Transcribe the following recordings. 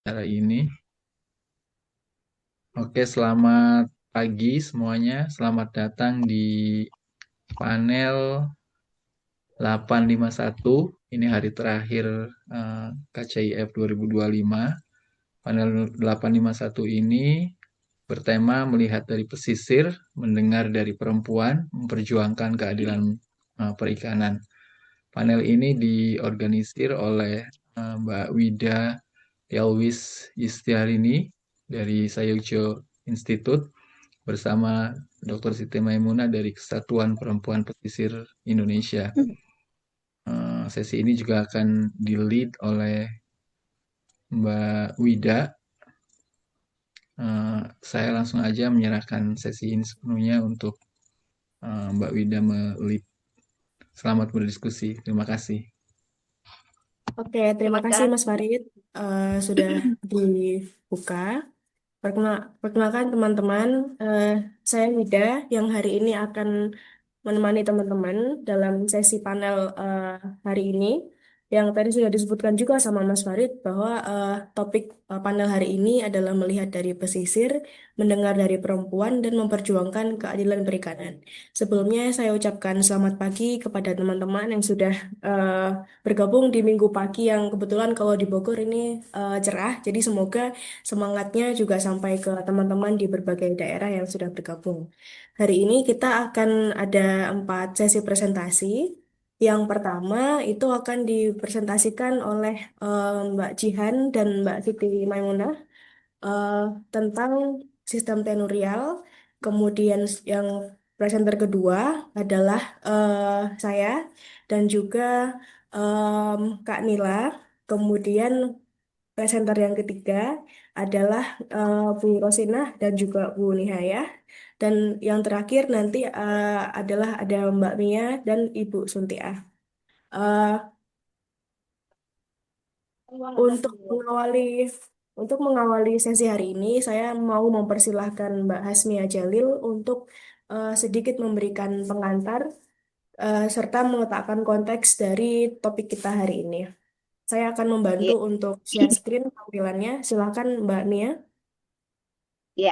Cara ini. Oke, selamat pagi semuanya. Selamat datang di panel 851. Ini hari terakhir KCIF 2025. Panel 851 ini bertema melihat dari pesisir, mendengar dari perempuan, memperjuangkan keadilan perikanan. Panel ini diorganisir oleh Mbak Wida Yalwis Istiarini dari Sayugjo Institute bersama Dr. Siti Maimunah dari Kesatuan Perempuan Pesisir Indonesia. Sesi ini juga akan di-lead oleh Mbak Wida. Saya langsung aja menyerahkan sesi ini sepenuhnya untuk Mbak Wida me-lead. Selamat berdiskusi. Terima kasih. Oke, terima Terima kasih Mas kasih. Farid sudah dibuka. Perkenalkan teman-teman, saya Wida yang hari ini akan menemani teman-teman dalam sesi panel hari ini. Yang tadi sudah disebutkan juga sama Mas Farid bahwa topik panel hari ini adalah melihat dari pesisir, mendengar dari perempuan, dan memperjuangkan keadilan perikanan. Sebelumnya saya ucapkan selamat pagi kepada teman-teman yang sudah eh, bergabung di minggu pagi yang kebetulan kalau di Bogor ini cerah. Jadi semoga semangatnya juga sampai ke teman-teman di berbagai daerah yang sudah bergabung. Hari ini kita akan ada 4 sesi presentasi. Yang pertama itu akan dipresentasikan oleh Mbak Jihan dan Mbak Siti Maimunah eh, tentang sistem tenurial. Kemudian yang presenter kedua adalah saya dan juga Kak Nila. Kemudian presenter yang ketiga adalah Bu Rosinah dan juga Bu Nihaya. Dan yang terakhir nanti adalah ada Mbak Mia dan Ibu Suntiah. Eh, untuk mengawali sesi hari ini, saya mau mempersilahkan Mbak Hasmia Jalil untuk sedikit memberikan pengantar serta meletakkan konteks dari topik kita hari ini. Saya akan membantu Ya, untuk share screen tampilannya. Silakan Mbak Mia. ya.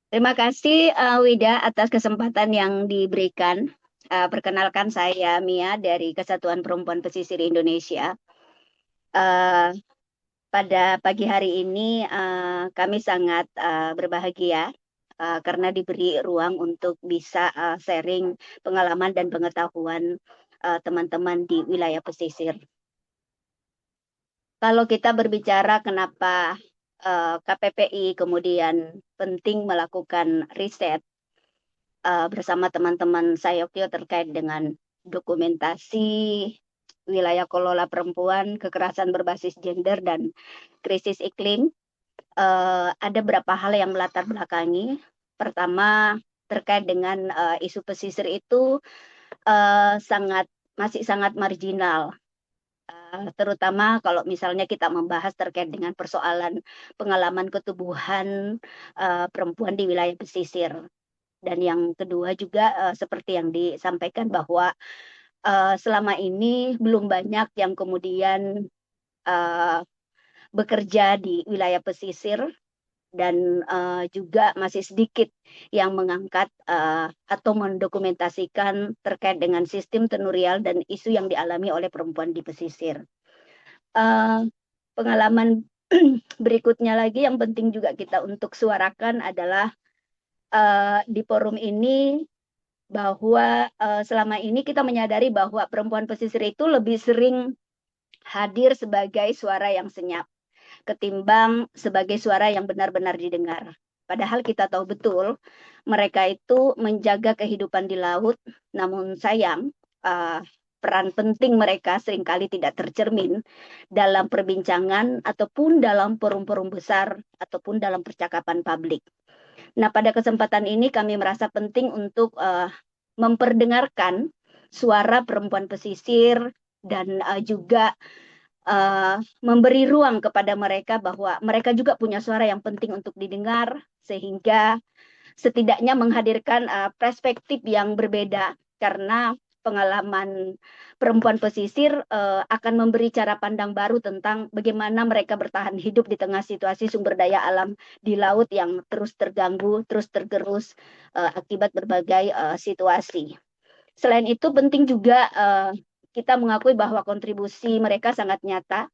Terima kasih Wida atas kesempatan yang diberikan. Perkenalkan saya Mia dari Kesatuan Perempuan Pesisir Indonesia. Eh, Pada pagi hari ini kami sangat berbahagia karena diberi ruang untuk bisa sharing pengalaman dan pengetahuan teman-teman di wilayah pesisir. Kalau kita berbicara kenapa KPPI kemudian penting melakukan riset bersama teman-teman Sayokyo terkait dengan dokumentasi wilayah kelola perempuan, kekerasan berbasis gender, dan krisis iklim, ada beberapa hal yang melatar belakangi. Pertama, terkait dengan isu pesisir itu masih sangat marginal. Terutama kalau misalnya kita membahas terkait dengan persoalan pengalaman ketubuhan perempuan di wilayah pesisir. Dan yang kedua juga seperti yang disampaikan bahwa selama ini belum banyak yang kemudian uh, bekerja di wilayah pesisir dan juga masih sedikit yang mengangkat atau mendokumentasikan terkait dengan sistem tenurial dan isu yang dialami oleh perempuan di pesisir. Uh, Pengalaman berikutnya lagi yang penting juga kita untuk suarakan adalah di forum ini bahwa selama ini kita menyadari bahwa perempuan pesisir itu lebih sering hadir sebagai suara yang senyap ketimbang sebagai suara yang benar-benar didengar. Padahal kita tahu betul mereka itu menjaga kehidupan di laut, namun sayang peran penting mereka seringkali tidak tercermin dalam perbincangan ataupun dalam forum-forum besar ataupun dalam percakapan publik. Nah, pada kesempatan ini kami merasa penting untuk memperdengarkan suara perempuan pesisir dan juga memberi ruang kepada mereka bahwa mereka juga punya suara yang penting untuk didengar sehingga setidaknya menghadirkan perspektif yang berbeda karena pengalaman perempuan pesisir akan memberi cara pandang baru tentang bagaimana mereka bertahan hidup di tengah situasi sumber daya alam di laut yang terus terganggu, terus tergerus akibat berbagai situasi. Selain itu penting juga kita mengakui bahwa kontribusi mereka sangat nyata.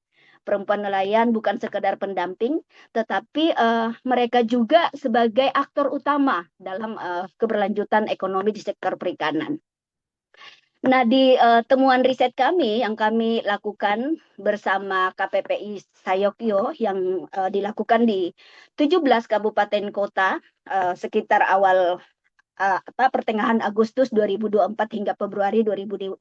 Perempuan nelayan bukan sekedar pendamping, tetapi mereka juga sebagai aktor utama dalam keberlanjutan ekonomi di sektor perikanan. Nah, di temuan riset kami yang kami lakukan bersama KPPI Sayokyo yang dilakukan di 17 kabupaten kota sekitar awal pertengahan Agustus 2024 hingga Februari 2025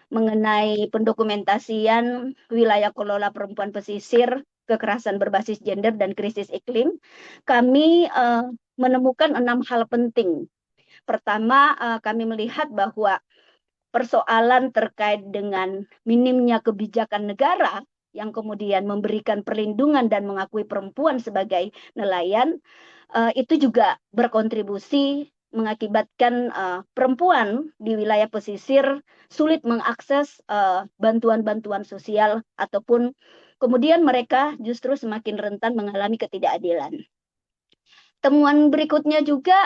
mengenai pendokumentasian wilayah kelola perempuan pesisir, kekerasan berbasis gender dan krisis iklim, kami menemukan 6 hal penting. Pertama, kami melihat bahwa persoalan terkait dengan minimnya kebijakan negara yang kemudian memberikan perlindungan dan mengakui perempuan sebagai nelayan, itu juga berkontribusi mengakibatkan perempuan di wilayah pesisir sulit mengakses bantuan-bantuan sosial ataupun kemudian mereka justru semakin rentan mengalami ketidakadilan. Temuan berikutnya juga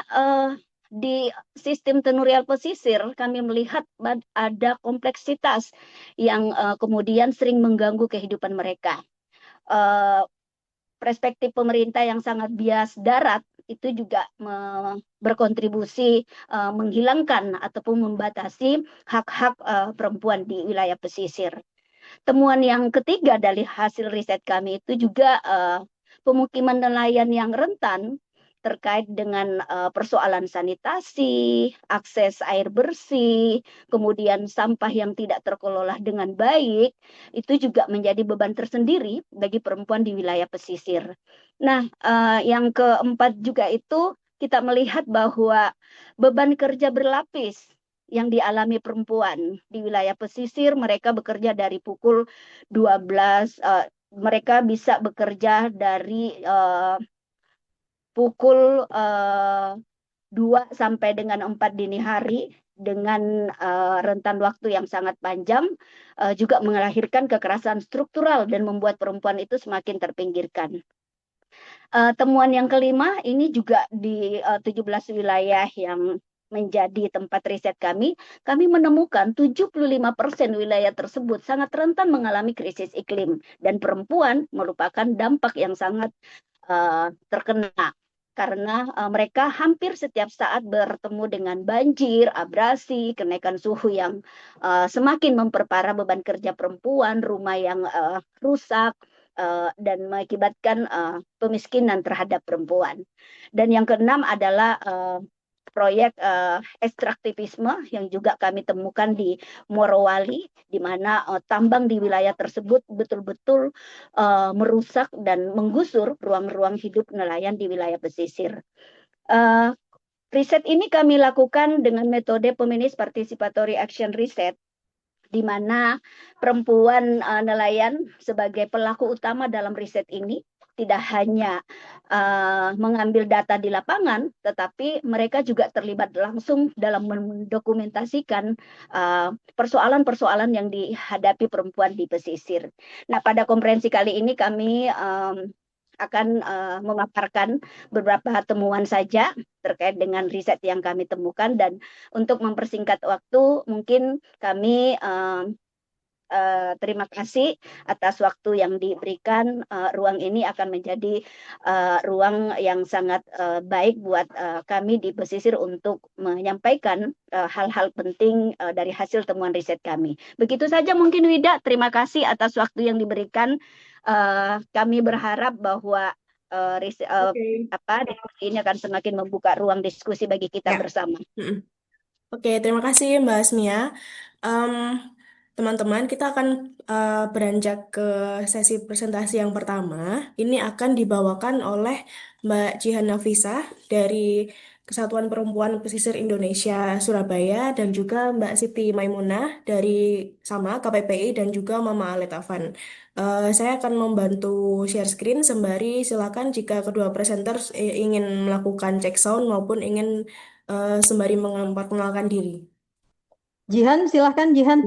di sistem tenurial pesisir kami melihat ada kompleksitas yang kemudian sering mengganggu kehidupan mereka. Perspektif pemerintah yang sangat bias darat itu juga berkontribusi menghilangkan ataupun membatasi hak-hak perempuan di wilayah pesisir. Temuan yang ketiga dari hasil riset kami itu juga pemukiman nelayan yang rentan terkait dengan persoalan sanitasi, akses air bersih, kemudian sampah yang tidak terkelola dengan baik, itu juga menjadi beban tersendiri bagi perempuan di wilayah pesisir. Nah, yang keempat juga itu kita melihat bahwa beban kerja berlapis yang dialami perempuan di wilayah pesisir, mereka bekerja dari pukul 12, mereka bisa bekerja dari pukul 2 sampai dengan 4 dini hari dengan rentan waktu yang sangat panjang, juga melahirkan kekerasan struktural dan membuat perempuan itu semakin terpinggirkan. Temuan yang kelima ini juga di 17 wilayah yang menjadi tempat riset kami menemukan 75% wilayah tersebut sangat rentan mengalami krisis iklim dan perempuan merupakan dampak yang sangat terkena karena mereka hampir setiap saat bertemu dengan banjir, abrasi, kenaikan suhu yang semakin memperparah beban kerja perempuan, rumah yang rusak, dan mengakibatkan pemiskinan terhadap perempuan. Dan yang keenam adalah proyek ekstraktivisme yang juga kami temukan di Morowali, di mana tambang di wilayah tersebut betul-betul merusak dan menggusur ruang-ruang hidup nelayan di wilayah pesisir. Riset ini kami lakukan dengan metode Feminist Participatory Action Research, di mana perempuan nelayan sebagai pelaku utama dalam riset ini tidak hanya mengambil data di lapangan, tetapi mereka juga terlibat langsung dalam mendokumentasikan persoalan-persoalan yang dihadapi perempuan di pesisir. Nah, pada konferensi kali ini kami akan memaparkan beberapa temuan saja terkait dengan riset yang kami temukan, dan untuk mempersingkat waktu mungkin kami terima kasih atas waktu yang diberikan. Ruang ini akan menjadi ruang yang sangat baik buat kami di pesisir untuk menyampaikan hal-hal penting dari hasil temuan riset kami. Begitu saja mungkin Wida, terima kasih atas waktu yang diberikan. Kami berharap bahwa diskusi ini akan semakin membuka ruang diskusi bagi kita bersama. Oke, terima kasih Mbak Asmia. Teman-teman, kita akan beranjak ke sesi presentasi yang pertama. Ini akan dibawakan oleh Mbak Jihan Nafisah dari Kesatuan Perempuan Pesisir Indonesia Surabaya dan juga Mbak Siti Maimunah dari sama KPPI dan juga Mama Aletafan. Saya akan membantu share screen sembari silakan jika kedua presenters ingin melakukan cek sound maupun ingin sembari memperkenalkan diri. Jihan, silahkan Jihan.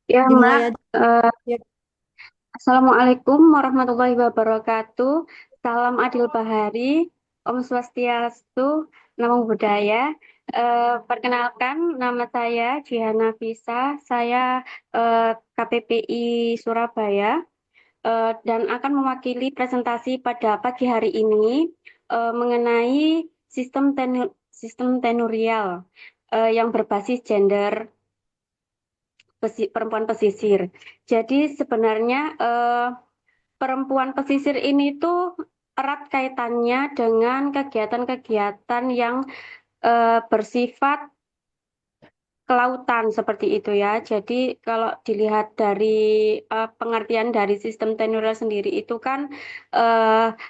Ya, Dimulai Mbak. aja. Eh, Ya. Assalamualaikum warahmatullahi wabarakatuh. Salam Adil Bahari, Om Swastiastu, Namo Buddhaya. Perkenalkan, nama saya Jihana Fisa. Saya KPPI Surabaya dan akan mewakili presentasi pada pagi hari ini mengenai sistem tenurial yang berbasis gender perempuan pesisir. Jadi sebenarnya perempuan pesisir ini tuh erat kaitannya dengan kegiatan-kegiatan yang bersifat kelautan seperti itu ya. Jadi kalau dilihat dari pengertian dari sistem tenurial sendiri itu kan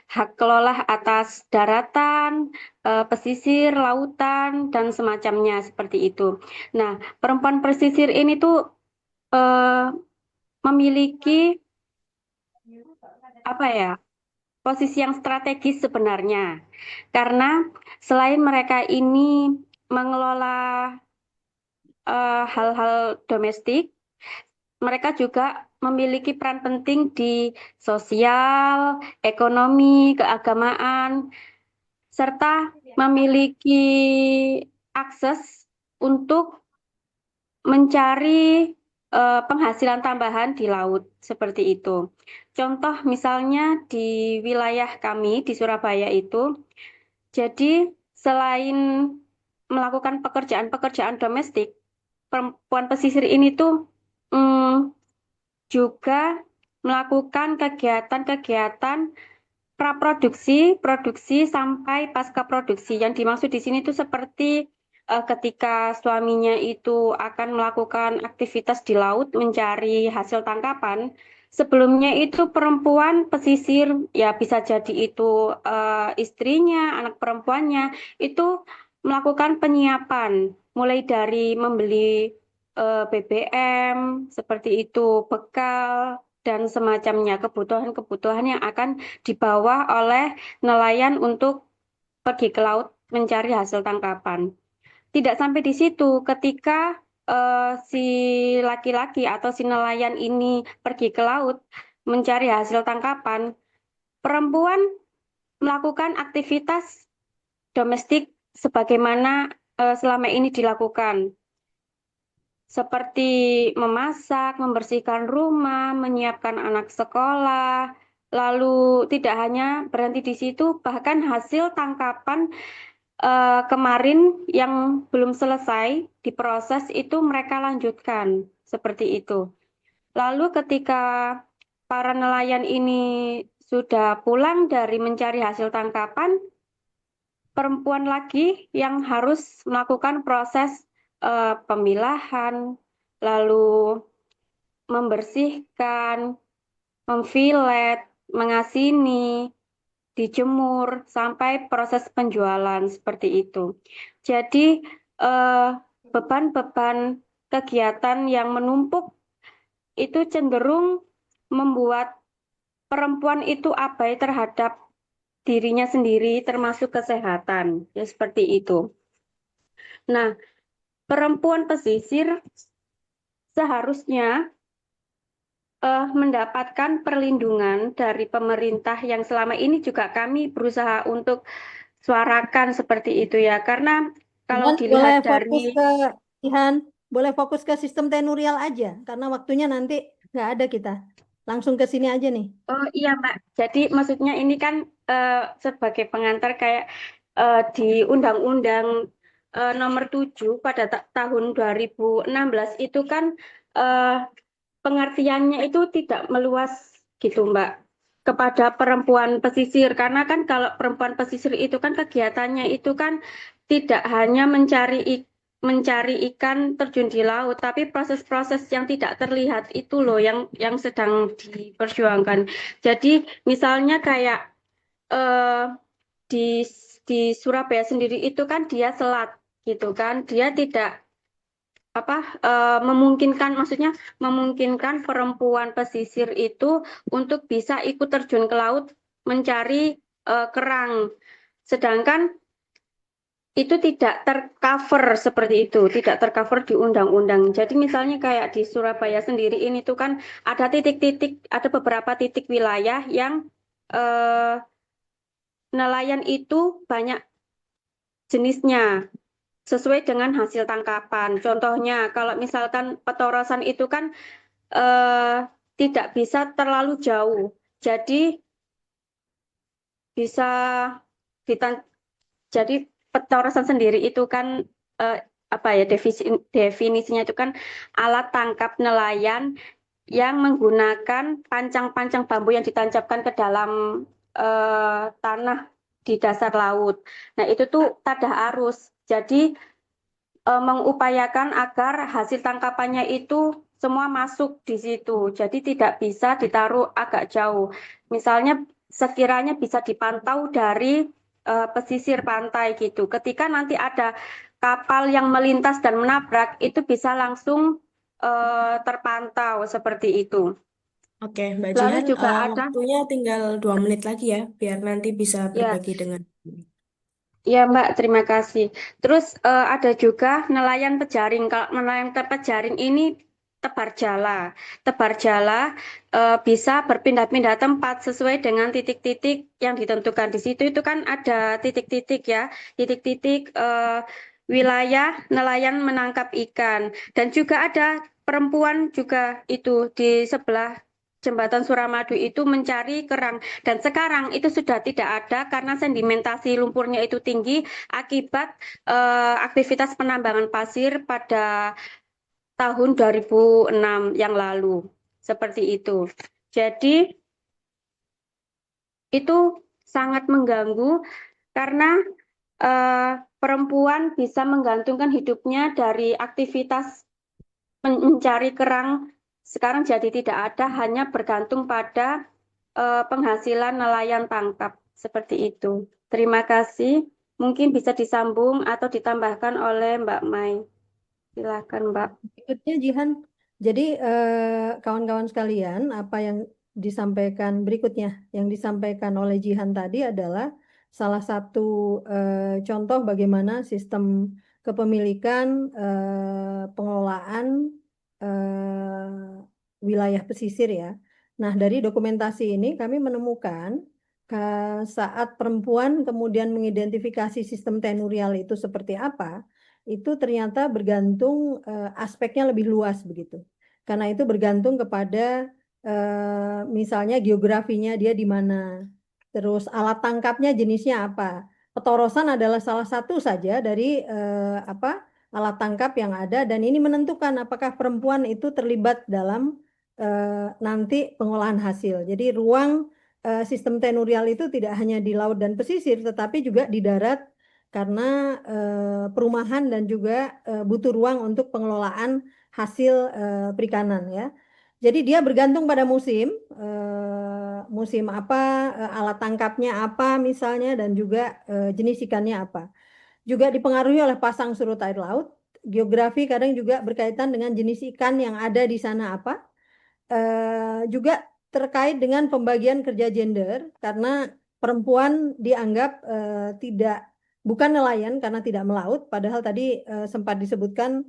hak kelola atas daratan, pesisir, lautan, dan semacamnya seperti itu. Nah, perempuan pesisir ini tuh memiliki apa ya, posisi yang strategis sebenarnya. Karena selain mereka ini mengelola hal-hal domestik, mereka juga memiliki peran penting di sosial, ekonomi, keagamaan, serta memiliki akses untuk mencari penghasilan tambahan di laut seperti itu. Contoh misalnya di wilayah kami di Surabaya itu, jadi selain melakukan pekerjaan-pekerjaan domestik, perempuan pesisir ini tuh juga melakukan kegiatan-kegiatan praproduksi, produksi sampai pasca produksi. Yang dimaksud di sini itu seperti ketika suaminya itu akan melakukan aktivitas di laut mencari hasil tangkapan, sebelumnya itu perempuan pesisir, ya bisa jadi itu istrinya, anak perempuannya, itu melakukan penyiapan, mulai dari membeli BBM, seperti itu, bekal, dan semacamnya, kebutuhan-kebutuhan yang akan dibawa oleh nelayan untuk pergi ke laut mencari hasil tangkapan. Tidak sampai di situ, ketika si laki-laki atau si nelayan ini pergi ke laut mencari hasil tangkapan, perempuan melakukan aktivitas domestik sebagaimana selama ini dilakukan, seperti memasak, membersihkan rumah, menyiapkan anak sekolah. Lalu tidak hanya berhenti di situ, bahkan hasil tangkapan kemarin yang belum selesai diproses itu mereka lanjutkan seperti itu. Lalu ketika para nelayan ini sudah pulang dari mencari hasil tangkapan, perempuan lagi yang harus melakukan proses pemilahan, lalu membersihkan, memfilet, mengasini, dijemur, sampai proses penjualan seperti itu. Jadi beban-beban kegiatan yang menumpuk itu cenderung membuat perempuan itu abai terhadap dirinya sendiri, termasuk kesehatan, ya seperti itu. Nah, perempuan pesisir seharusnya mendapatkan perlindungan dari pemerintah yang selama ini juga kami berusaha untuk suarakan seperti itu ya. Karena kalau Jihan, dilihat boleh fokus ke sistem tenurial aja, karena waktunya nanti nggak ada kita. Langsung ke sini aja nih. Oh iya Mbak, jadi maksudnya ini kan sebagai pengantar kayak di Undang-Undang Nomor 7 pada tahun 2016 itu kan pengertiannya itu tidak meluas gitu Mbak kepada perempuan pesisir, karena kan kalau perempuan pesisir itu kan kegiatannya itu kan tidak hanya mencari ikan terjun di laut, tapi proses-proses yang tidak terlihat itu loh yang sedang diperjuangkan. Jadi misalnya kayak di Surabaya sendiri itu kan dia selat gitu kan, dia tidak memungkinkan, maksudnya memungkinkan perempuan pesisir itu untuk bisa ikut terjun ke laut mencari kerang. Sedangkan itu tidak tercover seperti itu, tidak tercover di undang-undang. Jadi misalnya kayak di Surabaya sendiri ini tuh kan ada titik-titik, ada beberapa titik wilayah yang nelayan itu banyak jenisnya sesuai dengan hasil tangkapan. Contohnya kalau misalkan petorosan itu kan tidak bisa terlalu jauh. Jadi bisa jadi petorosan sendiri itu kan apa ya definisinya itu kan alat tangkap nelayan yang menggunakan pancang-pancang bambu yang ditancapkan ke dalam tanah di dasar laut. Nah, itu tuh tada arus. Jadi mengupayakan agar hasil tangkapannya itu semua masuk di situ. Jadi tidak bisa ditaruh agak jauh. Misalnya sekiranya bisa dipantau dari pesisir pantai gitu. Ketika nanti ada kapal yang melintas dan menabrak, itu bisa langsung terpantau seperti itu. Oke, Mbak Lalu Jihan, juga ada, waktunya tinggal 2 menit lagi ya, biar nanti bisa ya, berbagi dengan. ya Mbak, terima kasih. Terus ada juga nelayan pejaring. Kalau nelayan pejaring ini tebar jala. Tebar jala bisa berpindah-pindah tempat sesuai dengan titik-titik yang ditentukan di situ. Itu kan ada titik-titik ya, titik-titik wilayah nelayan menangkap ikan. Dan juga ada perempuan juga itu di sebelah Jembatan Suramadu itu mencari kerang. Dan sekarang itu sudah tidak ada karena sedimentasi lumpurnya itu tinggi akibat aktivitas penambangan pasir pada tahun 2006 yang lalu. Seperti itu. Jadi itu sangat mengganggu karena perempuan bisa menggantungkan hidupnya dari aktivitas mencari kerang sekarang jadi tidak ada, hanya bergantung pada penghasilan nelayan tangkap seperti itu. Terima kasih. Mungkin bisa disambung atau ditambahkan oleh Mbak Mai. Silakan Mbak. Berikutnya Jihan. Jadi kawan-kawan sekalian, apa yang disampaikan berikutnya, yang disampaikan oleh Jihan tadi adalah salah satu contoh bagaimana sistem kepemilikan pengelolaan wilayah pesisir ya. Nah, dari dokumentasi ini kami menemukan saat perempuan kemudian mengidentifikasi sistem tenurial itu seperti apa, itu ternyata bergantung aspeknya lebih luas begitu. Karena itu bergantung kepada misalnya geografinya dia di mana, terus alat tangkapnya jenisnya apa. Petorosan adalah salah satu saja dari alat tangkap yang ada dan ini menentukan apakah perempuan itu terlibat dalam nanti pengolahan hasil. Jadi ruang sistem tenurial itu tidak hanya di laut dan pesisir tetapi juga di darat karena perumahan dan juga butuh ruang untuk pengelolaan hasil perikanan ya. Jadi dia bergantung pada musim, musim apa, alat tangkapnya apa misalnya dan juga jenis ikannya apa. Juga dipengaruhi oleh pasang surut air laut, geografi kadang juga berkaitan dengan jenis ikan yang ada di sana apa. Juga terkait dengan pembagian kerja gender karena perempuan dianggap bukan nelayan karena tidak melaut, padahal tadi sempat disebutkan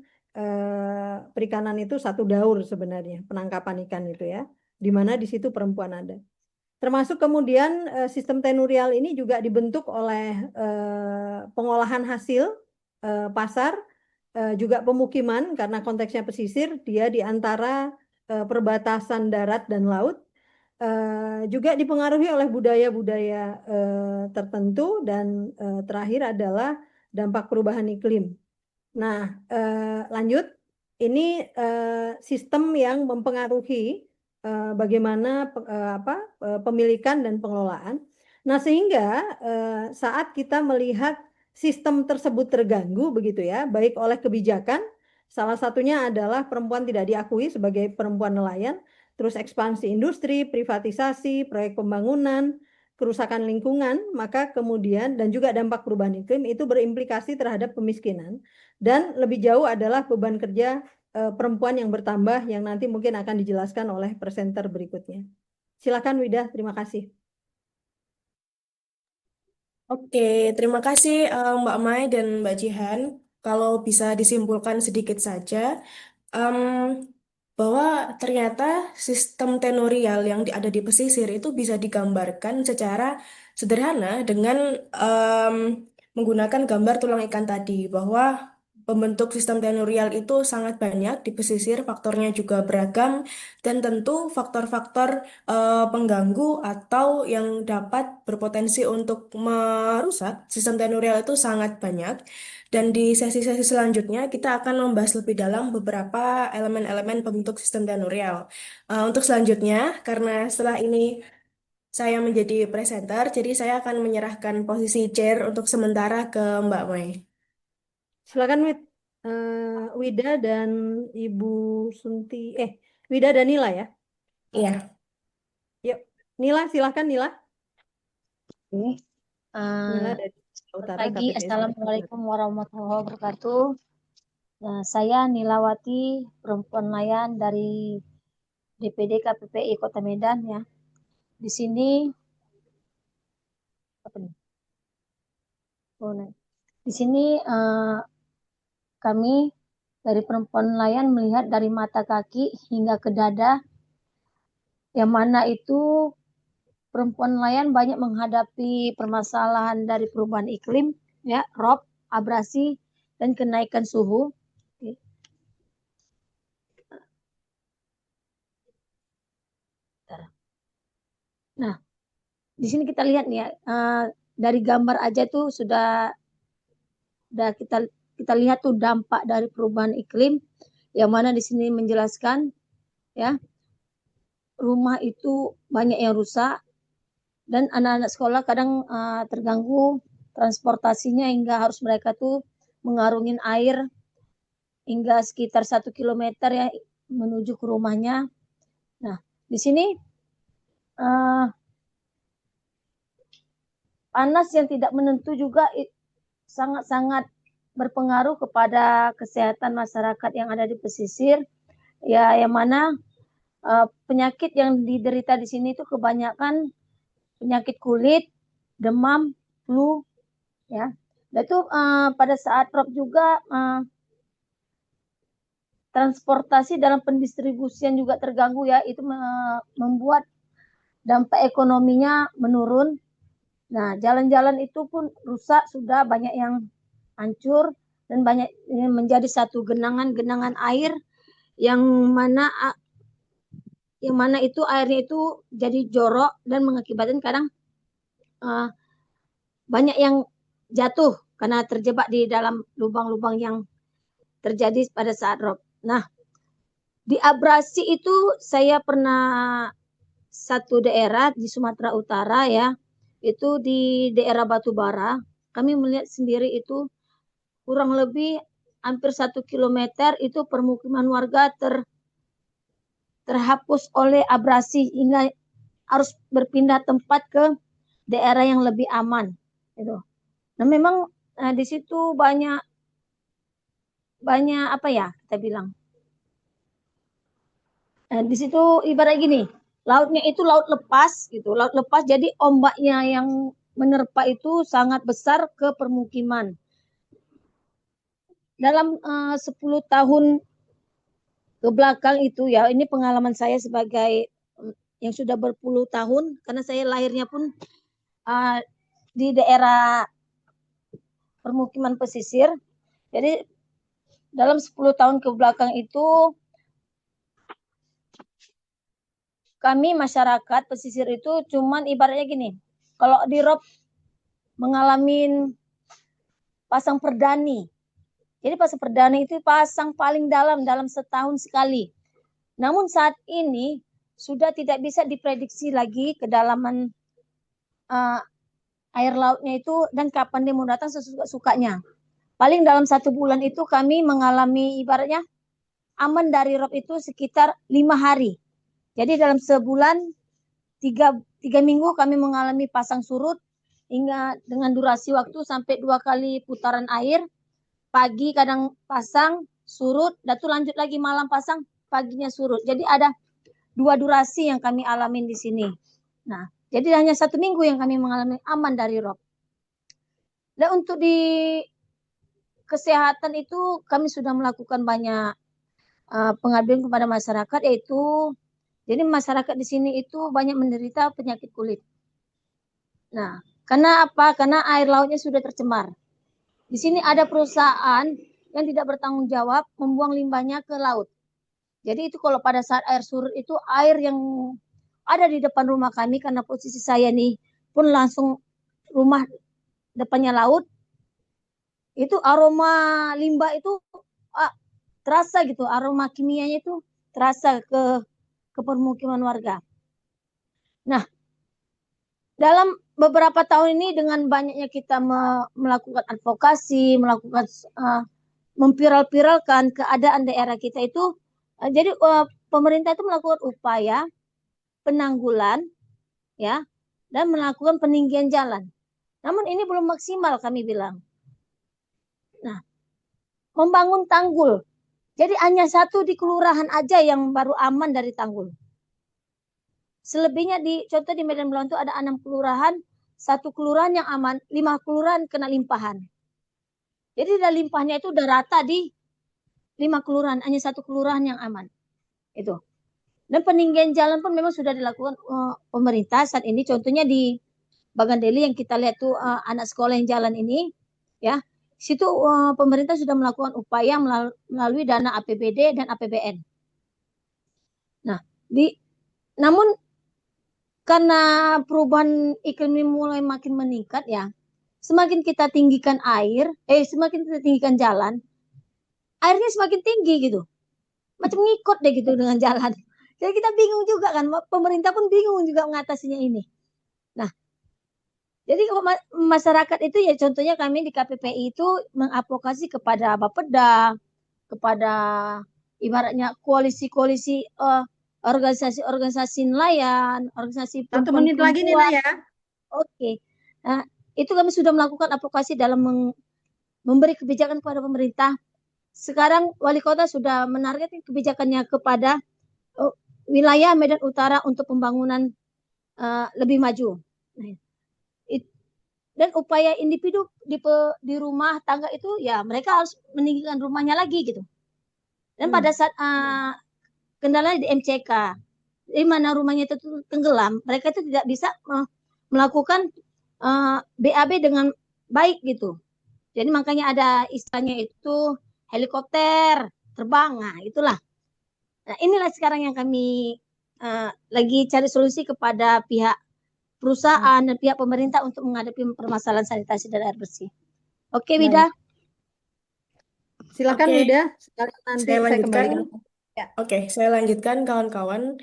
perikanan itu satu daur sebenarnya, penangkapan ikan itu ya, di mana di situ perempuan ada. Termasuk kemudian sistem tenurial ini juga dibentuk oleh pengolahan hasil pasar, juga pemukiman karena konteksnya pesisir, dia di antara perbatasan darat dan laut, juga dipengaruhi oleh budaya-budaya tertentu dan terakhir adalah dampak perubahan iklim. Nah, lanjut, ini sistem yang mempengaruhi bagaimana pemilikan dan pengelolaan. Nah, sehingga saat kita melihat sistem tersebut terganggu begitu ya, baik oleh kebijakan, salah satunya adalah perempuan tidak diakui sebagai perempuan nelayan, terus ekspansi industri, privatisasi, proyek pembangunan, kerusakan lingkungan, maka kemudian dan juga dampak perubahan iklim itu berimplikasi terhadap kemiskinan. Dan lebih jauh adalah beban kerja perempuan yang bertambah yang nanti mungkin akan dijelaskan oleh presenter berikutnya. Silakan Wida, terima kasih. Oke, terima kasih Mbak Mai dan Mbak Jihan. Kalau bisa disimpulkan sedikit saja, em, bahwa ternyata sistem tenurial yang ada di pesisir itu bisa digambarkan secara sederhana dengan em, menggunakan gambar tulang ikan tadi, bahwa pembentuk sistem tenurial itu sangat banyak di pesisir, faktornya juga beragam, dan tentu faktor-faktor pengganggu atau yang dapat berpotensi untuk merusak sistem tenurial itu sangat banyak. Dan di sesi-sesi selanjutnya kita akan membahas lebih dalam beberapa elemen-elemen pembentuk sistem tenurial. Untuk selanjutnya, karena setelah ini saya menjadi presenter, jadi saya akan menyerahkan posisi chair untuk sementara ke Mbak Mai. Silakan Wida dan Ibu Sunti, Wida dan Nila ya. Iya. Yuk, Nila silakan Nila. Oke. Nila Eh, dari Selamat Utara pagi, KPPS. Assalamualaikum warahmatullahi wabarakatuh. Nah, saya Nilawati, perempuan nelayan dari DPD KPPI Kota Medan ya. Di sini apa nih? Oh, nah. Di sini kami dari perempuan nelayan melihat dari mata kaki hingga ke dada, yang mana itu perempuan nelayan banyak menghadapi permasalahan dari perubahan iklim, ya, rob, abrasi, dan kenaikan suhu. Oke. Nah, di sini kita lihat nih ya, dari gambar aja tuh sudah kita lihat tuh dampak dari perubahan iklim, yang mana di sini menjelaskan ya, rumah itu banyak yang rusak dan anak-anak sekolah kadang terganggu transportasinya hingga harus mereka tuh mengarungin air hingga sekitar 1 kilometer ya menuju ke rumahnya. Nah, di sini panas yang tidak menentu juga sangat-sangat berpengaruh kepada kesehatan masyarakat yang ada di pesisir, ya, yang mana penyakit yang diderita di sini itu kebanyakan penyakit kulit, demam, flu, ya. Dan itu pada saat rob juga transportasi dalam pendistribusian juga terganggu ya, itu membuat dampak ekonominya menurun. Nah, jalan-jalan itu pun rusak, sudah banyak yang hancur dan banyak menjadi satu genangan-genangan air yang mana itu airnya itu jadi jorok dan mengakibatkan kadang banyak yang jatuh karena terjebak di dalam lubang-lubang yang terjadi pada saat rob. Nah, di abrasi itu saya pernah satu daerah di Sumatera Utara ya, itu di daerah Batubara. Kami melihat sendiri itu kurang lebih hampir 1 kilometer itu permukiman warga terhapus oleh abrasi hingga harus berpindah tempat ke daerah yang lebih aman. Gitu. Nah, memang di situ banyak apa ya kita bilang. Di situ ibarat gini, lautnya itu laut lepas gitu, laut lepas jadi ombaknya yang menerpa itu sangat besar ke permukiman. Dalam 10 tahun ke belakang itu ya, ini pengalaman saya sebagai yang sudah berpuluh tahun karena saya lahirnya pun di daerah permukiman pesisir. Jadi dalam 10 tahun ke belakang itu kami masyarakat pesisir itu cuman ibaratnya gini, kalau di rob mengalami pasang perdani. Jadi pasang perdani itu pasang paling dalam setahun sekali. Namun saat ini sudah tidak bisa diprediksi lagi kedalaman air lautnya itu dan kapan dia mau datang sesuka-sukanya. Paling dalam 1 bulan itu kami mengalami ibaratnya aman dari rob itu sekitar 5 hari. Jadi dalam sebulan 3 minggu kami mengalami pasang surut hingga dengan durasi waktu sampai 2 kali putaran air. Pagi kadang pasang, surut, dan itu lanjut lagi malam pasang, paginya surut. Jadi ada 2 durasi yang kami alamin di sini. Nah, jadi hanya 1 minggu yang kami mengalami aman dari rob. Dan untuk di kesehatan itu kami sudah melakukan banyak pengabdian kepada masyarakat, yaitu jadi masyarakat di sini itu banyak menderita penyakit kulit. Nah, karena apa? Karena air lautnya sudah tercemar. Di sini ada perusahaan yang tidak bertanggung jawab membuang limbahnya ke laut. Jadi itu kalau pada saat air surut itu air yang ada di depan rumah kami, karena posisi saya nih pun langsung rumah depannya laut, itu aroma limbah itu terasa gitu, aroma kimianya itu terasa ke permukiman warga. Nah, dalam beberapa tahun ini dengan banyaknya kita melakukan advokasi, melakukan memviral-viralkan keadaan daerah kita itu, jadi pemerintah itu melakukan upaya penanggulan, ya, dan melakukan peninggian jalan. Namun ini belum maksimal kami bilang. Nah, membangun tanggul. Jadi hanya satu di kelurahan aja yang baru aman dari tanggul. Selebihnya contoh di Medan Belang itu ada 6 kelurahan, 1 kelurahan yang aman, 5 kelurahan kena limpahan. Jadi limpahnya itu udah rata di 5 kelurahan, hanya 1 kelurahan yang aman. Itu. Dan peninggian jalan pun memang sudah dilakukan pemerintah saat ini. Contohnya di Bagandeli yang kita lihat tuh anak sekolah yang jalan ini, ya, situ pemerintah sudah melakukan upaya melalui dana APBD dan APBN. Nah, namun karena perubahan iklim ini mulai makin meningkat, ya, semakin kita tinggikan semakin kita tinggikan jalan, airnya semakin tinggi gitu, macam ngikut deh gitu dengan jalan. Jadi kita bingung juga kan, pemerintah pun bingung juga mengatasinya ini. Nah, jadi masyarakat itu ya contohnya kami di KPPI itu mengadvokasi kepada Bapeda, kepada ibaratnya koalisi-koalisi organisasi-organisasi nelayan, organisasi 1 menit lagi nih, perempuan. ya. Oke. Nah, itu kami sudah melakukan advokasi dalam memberi kebijakan kepada pemerintah. Sekarang wali kota sudah menargetkan kebijakannya kepada wilayah Medan Utara untuk pembangunan lebih maju. Dan upaya individu di rumah tangga itu ya mereka harus meninggikan rumahnya lagi gitu. Dan pada saat kendalanya di MCK, di mana rumahnya itu tenggelam, mereka itu tidak bisa melakukan BAB dengan baik gitu. Jadi makanya ada istilahnya itu helikopter terbang, nah itulah. Nah inilah sekarang yang kami lagi cari solusi kepada pihak perusahaan dan pihak pemerintah untuk menghadapi permasalahan sanitasi dan air bersih. Oke, Wida. Silakan, Wida. Nanti Saya saya lanjutkan. kembalikan. Ya. Oke, saya lanjutkan kawan-kawan.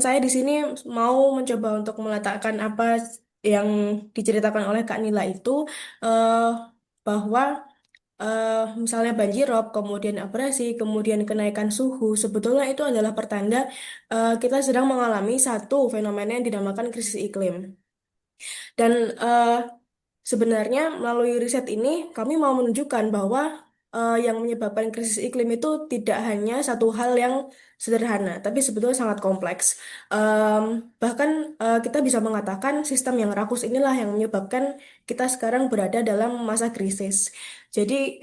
Saya di sini mau mencoba untuk meletakkan apa yang diceritakan oleh Kak Nila itu, bahwa misalnya banjirop, kemudian abrasi, kemudian kenaikan suhu, sebetulnya itu adalah pertanda kita sedang mengalami satu fenomena yang dinamakan krisis iklim. Dan sebenarnya melalui riset ini kami mau menunjukkan bahwa yang menyebabkan krisis iklim itu tidak hanya satu hal yang sederhana, tapi sebetulnya sangat kompleks. Bahkan kita bisa mengatakan sistem yang rakus inilah yang menyebabkan kita sekarang berada dalam masa krisis. Jadi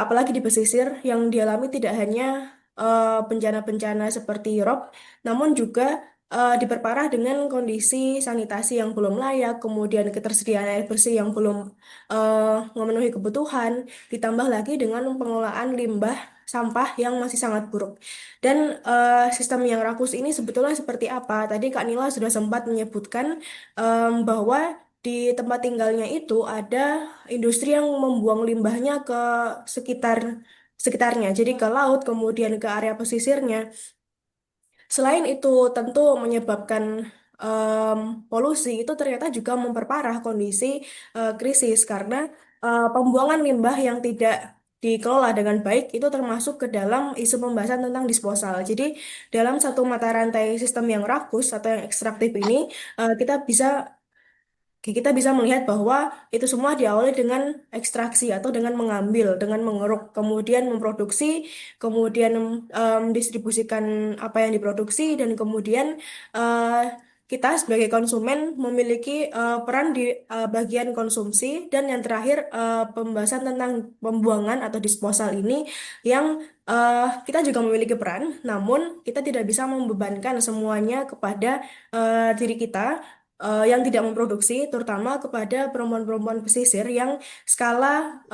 apalagi di pesisir yang dialami tidak hanya bencana-bencana seperti rob, namun juga diperparah dengan kondisi sanitasi yang belum layak, kemudian ketersediaan air bersih yang belum memenuhi kebutuhan, ditambah lagi dengan pengelolaan limbah sampah yang masih sangat buruk. Dan sistem yang rakus ini sebetulnya seperti apa? Tadi Kak Nila sudah sempat menyebutkan bahwa di tempat tinggalnya itu ada industri yang membuang limbahnya ke sekitarnya, jadi ke laut, kemudian ke area pesisirnya. Selain itu, tentu menyebabkan polusi itu ternyata juga memperparah kondisi krisis karena pembuangan limbah yang tidak dikelola dengan baik itu termasuk ke dalam isu pembahasan tentang disposal. Jadi dalam satu mata rantai sistem yang rakus atau yang ekstraktif ini kita bisa melihat bahwa itu semua diawali dengan ekstraksi atau dengan mengambil, dengan mengeruk, kemudian memproduksi, kemudian distribusikan apa yang diproduksi, dan kemudian kita sebagai konsumen memiliki peran di bagian konsumsi, dan yang terakhir pembahasan tentang pembuangan atau disposal ini yang kita juga memiliki peran, namun kita tidak bisa membebankan semuanya kepada diri kita yang tidak memproduksi, terutama kepada perempuan-perempuan pesisir yang skala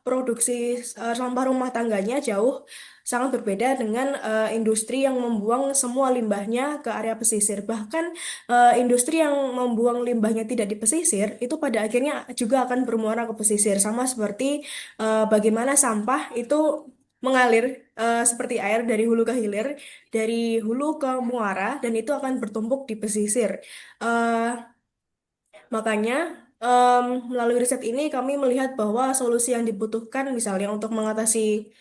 produksi sampah rumah tangganya jauh sangat berbeda dengan industri yang membuang semua limbahnya ke area pesisir. Bahkan industri yang membuang limbahnya tidak di pesisir itu pada akhirnya juga akan bermuara ke pesisir, sama seperti bagaimana sampah itu mengalir seperti air dari hulu ke hilir, dari hulu ke muara, dan itu akan bertumpuk di pesisir. Eh, Makanya, melalui riset ini kami melihat bahwa solusi yang dibutuhkan misalnya untuk mengatasi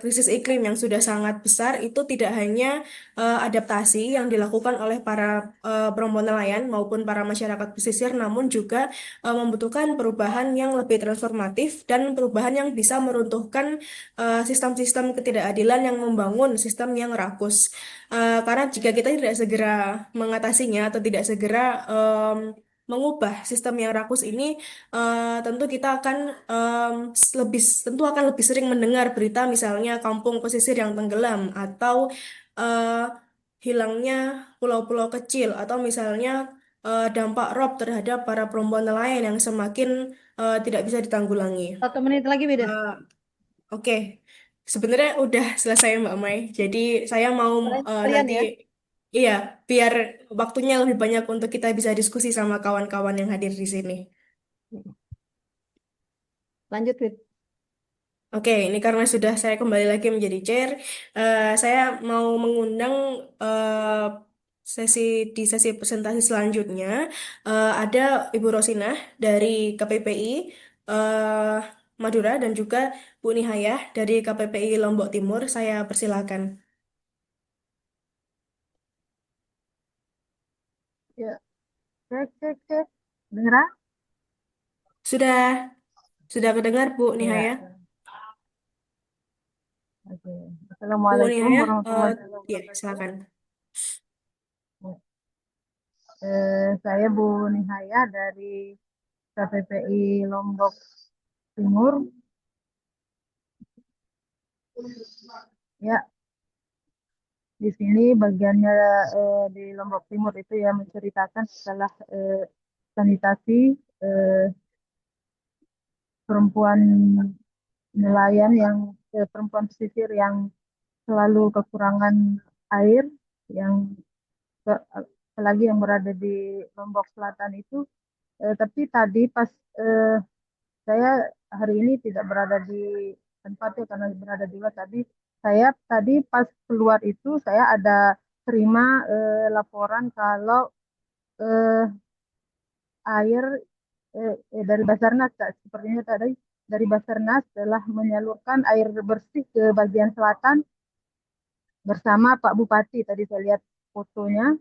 krisis iklim yang sudah sangat besar itu tidak hanya adaptasi yang dilakukan oleh para perempuan nelayan maupun para masyarakat pesisir, namun juga membutuhkan perubahan yang lebih transformatif dan perubahan yang bisa meruntuhkan sistem-sistem ketidakadilan yang membangun sistem yang rakus. Karena jika kita tidak segera mengatasinya atau tidak segera mengubah sistem yang rakus ini, tentu kita akan tentu akan lebih sering mendengar berita misalnya kampung pesisir yang tenggelam, atau eh, hilangnya pulau-pulau kecil, atau misalnya dampak rob terhadap para perempuan nelayan yang semakin tidak bisa ditanggulangi. 1 menit lagi, Wida. Eh, Oke, sebenarnya udah selesai Mbak Mai. Jadi saya mau Sekalian nanti, ya. iya, biar waktunya lebih banyak untuk kita bisa diskusi sama kawan-kawan yang hadir di sini. Lanjut, Wid. Oke, ini karena sudah saya kembali lagi menjadi chair, saya mau mengundang eh, sesi di sesi presentasi selanjutnya. Ada Ibu Rosinah dari KPPI eh, Madura, dan juga Bu Nihayah dari KPPI Lombok Timur. Saya persilakan. Ya, cek, cek, cek. Dengar? Sudah, sudah kedengar Bu Ya, Nihayah? oke. Bu Assalamualaikum Nihayah, warahmatullahi ya wabarakatuh. silakan. Saya Bu Nihaya dari KPPI Lombok Timur. Ya, di sini bagiannya di Lombok Timur itu ya menceritakan setelah sanitasi eh, perempuan nelayan yang perempuan pesisir yang selalu kekurangan air, yang apalagi yang berada di Lombok Selatan itu. Tapi tadi pas eh, saya hari ini tidak berada di tempat ya karena berada di luar. Saya tadi pas keluar itu saya ada terima laporan kalau eh, air dari Basarnas, Kak. Sepertinya tadi dari Basarnas telah menyalurkan air bersih ke bagian selatan bersama Pak Bupati. Tadi saya lihat fotonya.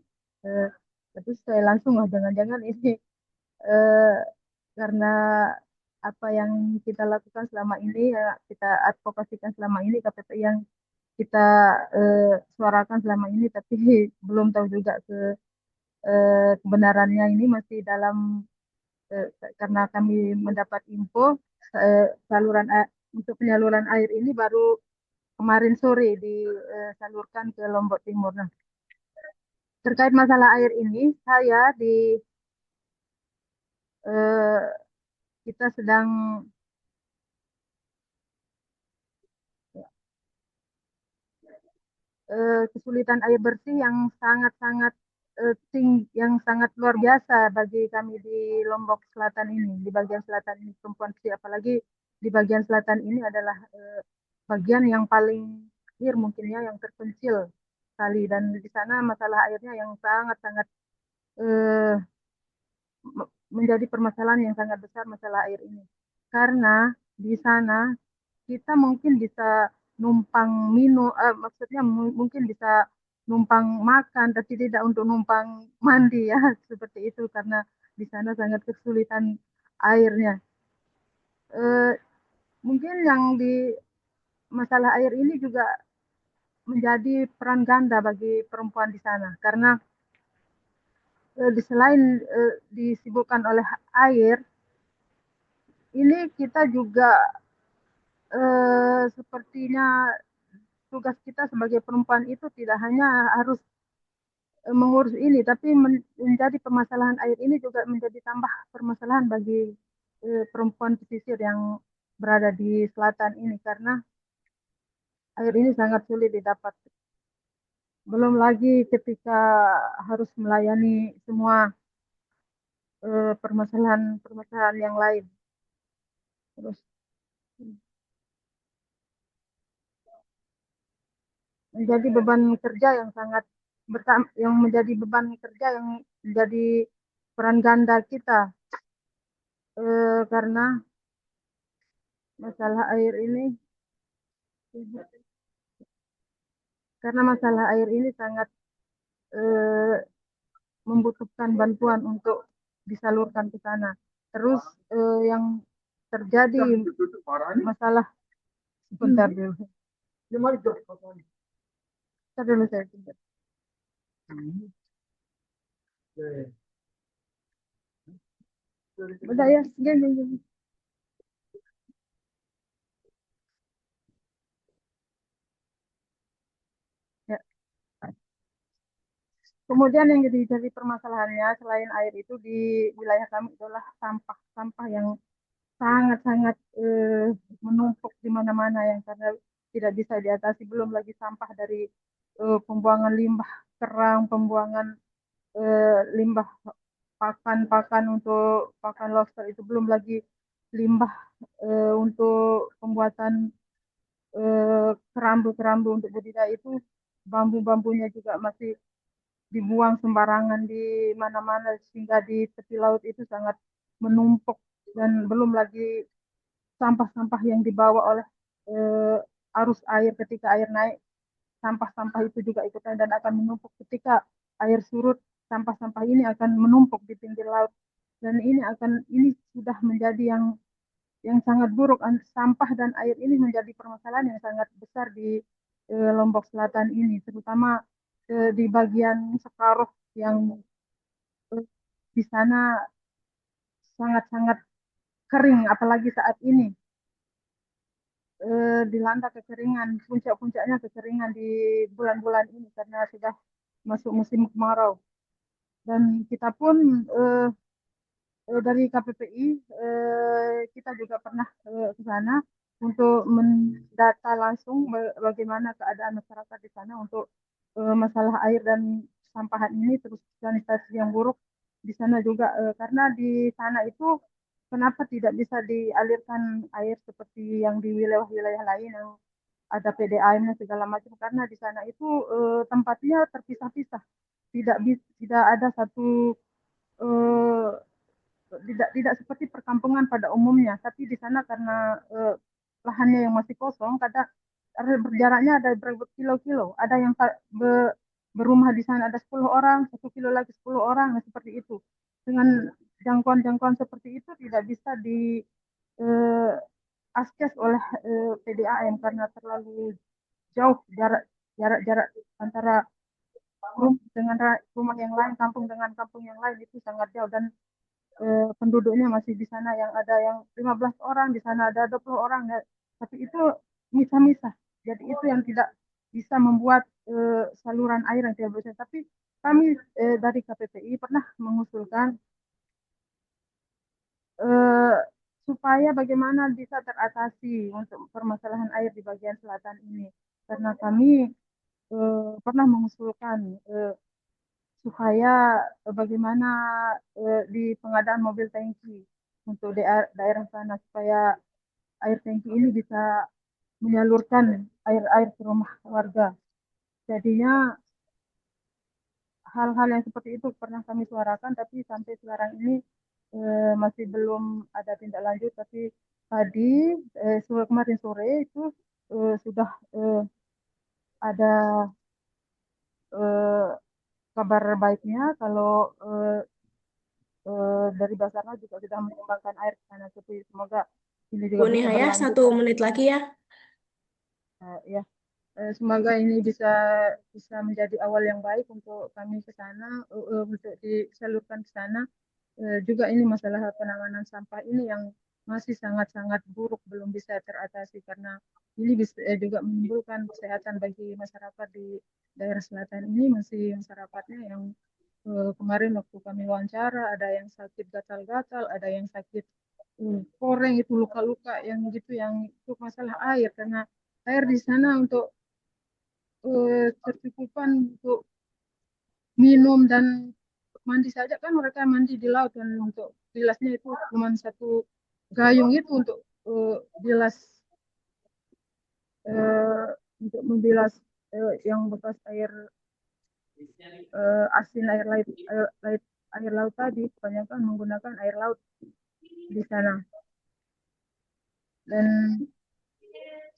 Eh, Terus saya langsung, oh jangan-jangan ini eh, karena apa yang kita lakukan selama ini, ya, kita advokasikan selama ini, KPPI yang kita suarakan selama ini, tapi belum tahu juga kebenarannya ini masih dalam, eh, karena kami mendapat info saluran untuk penyaluran air ini baru kemarin sore disalurkan ke Lombok Timur. Nah, terkait masalah air ini, saya eh, kita sedang kesulitan air bersih yang sangat-sangat yang sangat luar biasa bagi kami di Lombok Selatan ini, di bagian selatan ini, perempuan sih, apalagi di bagian selatan ini adalah bagian yang paling akhir mungkin ya, yang terpencil sekali, dan di sana masalah airnya yang sangat-sangat eh, menjadi permasalahan yang sangat besar, masalah air ini. Karena di sana kita mungkin bisa numpang minum, maksudnya mungkin bisa numpang makan, tapi tidak untuk numpang mandi ya, seperti itu, karena di sana sangat kesulitan airnya. Eh, Mungkin yang di masalah air ini juga menjadi peran ganda bagi perempuan di sana, karena selain disibukkan oleh air, ini kita juga sepertinya tugas kita sebagai perempuan itu tidak hanya harus mengurus ini, tapi menjadi permasalahan air ini juga menjadi tambah permasalahan bagi perempuan pesisir yang berada di selatan ini, karena air ini sangat sulit didapat. Belum lagi ketika harus melayani semua permasalahan-permasalahan yang lain. Terus menjadi beban kerja yang sangat yang menjadi beban kerja yang menjadi peran ganda kita, karena masalah air ini sangat membutuhkan bantuan untuk disalurkan ke sana. Terus yang terjadi masalah sebentar dulu. Sebentar dulu saya pinjam. Udah ya, gini. Ya. Kemudian yang jadi permasalahannya selain air itu di wilayah kami adalah sampah yang sangat-sangat menumpuk di mana-mana yang karena tidak bisa diatasi. Belum lagi sampah dari pembuangan limbah kerang, pembuangan limbah pakan untuk pakan lobster, itu belum lagi limbah untuk pembuatan kerambu-kerambu untuk budidaya itu, bambu-bambunya juga masih dibuang sembarangan di mana-mana sehingga di tepi laut itu sangat menumpuk, dan belum lagi sampah-sampah yang dibawa oleh arus air ketika air naik. Sampah-sampah itu juga ikutan dan akan menumpuk ketika air surut. Sampah-sampah ini akan menumpuk di pinggir laut, dan ini sudah menjadi yang sangat buruk. Sampah dan air ini menjadi permasalahan yang sangat besar di Lombok Selatan ini, terutama di bagian Separuh yang di sana sangat-sangat kering, apalagi saat ini dilanda kekeringan, puncak-puncaknya kekeringan di bulan-bulan ini karena sudah masuk musim kemarau. Dan kita pun dari KPPI kita juga pernah ke sana untuk mendata langsung bagaimana keadaan masyarakat di sana untuk masalah air dan sampahan ini, terus sanitasi yang buruk di sana juga, karena di sana itu kenapa tidak bisa dialirkan air seperti yang di wilayah-wilayah lain yang ada PDAM-nya segala macam, karena di sana itu tempatnya terpisah-pisah, tidak ada satu eh, tidak seperti perkampungan pada umumnya, tapi di sana karena lahannya yang masih kosong, kadang berjaraknya ada berapa kilo-kilo, ada yang berumah di sana ada 10 orang, 1 kilo lagi 10 orang, nah, seperti itu. Dengan jangkauan-jangkauan seperti itu tidak bisa di akses oleh PDAM karena terlalu jauh jarak antara rumah dengan rumah yang lain, kampung dengan kampung yang lain itu sangat jauh, dan penduduknya masih di sana yang ada yang 15 orang, di sana ada 20 orang, ya. Tapi itu misah-misah. Jadi itu yang tidak bisa membuat saluran air yang tidak bersih. Tapi kami dari KPPI pernah mengusulkan eh, supaya bagaimana bisa teratasi untuk permasalahan air di bagian selatan ini. Karena kami pernah mengusulkan supaya bagaimana di pengadaan mobil tangki untuk daerah sana, supaya air tangki ini bisa menyalurkan air-air ke rumah warga. Jadinya hal-hal yang seperti itu pernah kami suarakan, tapi sampai sekarang ini masih belum ada tindak lanjut. Tapi tadi kemarin sore itu sudah ada eh, kabar baiknya kalau dari Basarnas juga sudah menyumbangkan air ke sana. Tapi semoga ini juga Bu bisa Nihaya, berlanjut. 1 menit lagi ya. Ya, Semoga ini bisa menjadi awal yang baik untuk kami ke sana, untuk disalurkan ke sana. Juga ini masalah penanganan sampah ini yang masih sangat-sangat buruk, belum bisa teratasi karena ini bisa juga menimbulkan kesehatan bagi masyarakat di daerah selatan ini. Masih masyarakatnya yang kemarin waktu kami wawancara ada yang sakit gatal-gatal, ada yang sakit koreng, itu luka-luka yang gitu, yang itu masalah air karena air di sana untuk kecukupan untuk minum dan mandi saja kan mereka mandi di laut, dan untuk bilasnya itu cuma satu gayung itu untuk bilas, eh, untuk membilas yang bekas air asin, air laut tadi kebanyakan menggunakan air laut di sana. Dan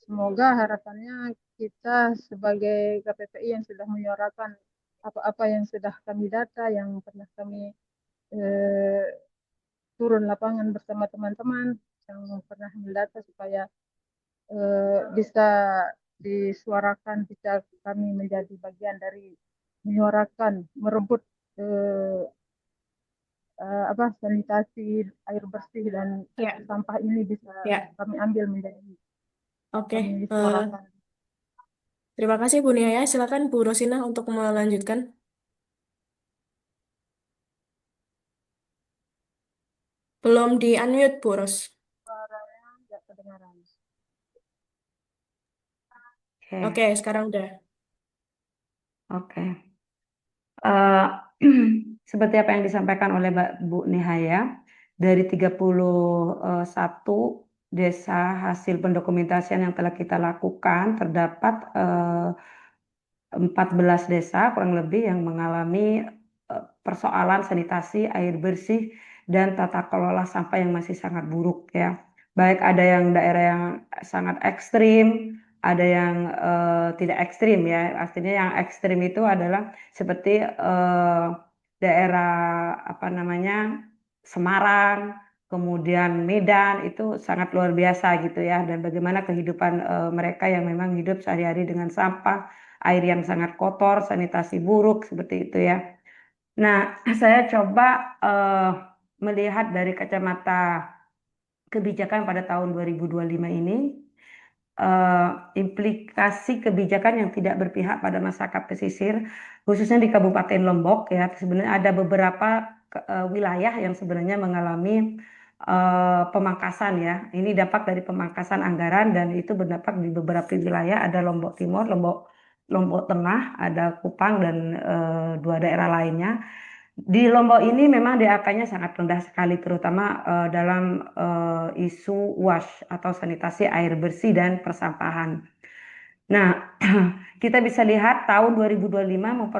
semoga harapannya kita sebagai KPPI yang sudah menyuarakan apa-apa yang sudah kami data, yang pernah kami eh, turun lapangan bersama teman-teman yang pernah mendata, supaya bisa disuarakan, bisa kami menjadi bagian dari menyuarakan, merebut sanitasi air bersih dan Ya, sampah ini bisa ya. kami ambil menjadi Oke. kami suarakan. Terima kasih Bu Nia ya. Silakan Bu Rosina untuk melanjutkan. Belum di unmute Bu Ros. Suaranya tidak kedengaran. Oke, Oke, sekarang udah. oke. Eh, seperti apa yang disampaikan oleh Bu Nihaya, dari 31 desa hasil pendokumentasian yang telah kita lakukan, terdapat 14 desa kurang lebih yang mengalami persoalan sanitasi, air bersih, dan tata kelola sampah yang masih sangat buruk ya. Baik ada yang daerah yang sangat ekstrim, ada yang tidak ekstrim ya. Artinya yang ekstrim itu adalah seperti daerah apa namanya Semarang, kemudian Medan itu sangat luar biasa gitu ya. Dan bagaimana kehidupan mereka yang memang hidup sehari-hari dengan sampah, air yang sangat kotor, sanitasi buruk seperti itu ya. Nah, saya coba melihat dari kacamata kebijakan pada tahun 2025 ini, implikasi kebijakan yang tidak berpihak pada masyarakat pesisir, khususnya di Kabupaten Lombok ya. Sebenarnya ada beberapa wilayah yang sebenarnya mengalami pemangkasan ya. Ini dampak dari pemangkasan anggaran, dan itu berdampak di beberapa wilayah. Ada Lombok Timur, Lombok Tengah, ada Kupang, dan dua daerah lainnya. Di Lombok ini memang DAK-nya sangat rendah sekali, terutama dalam isu WASH atau sanitasi air bersih dan persampahan. Nah, kita bisa lihat tahun 2025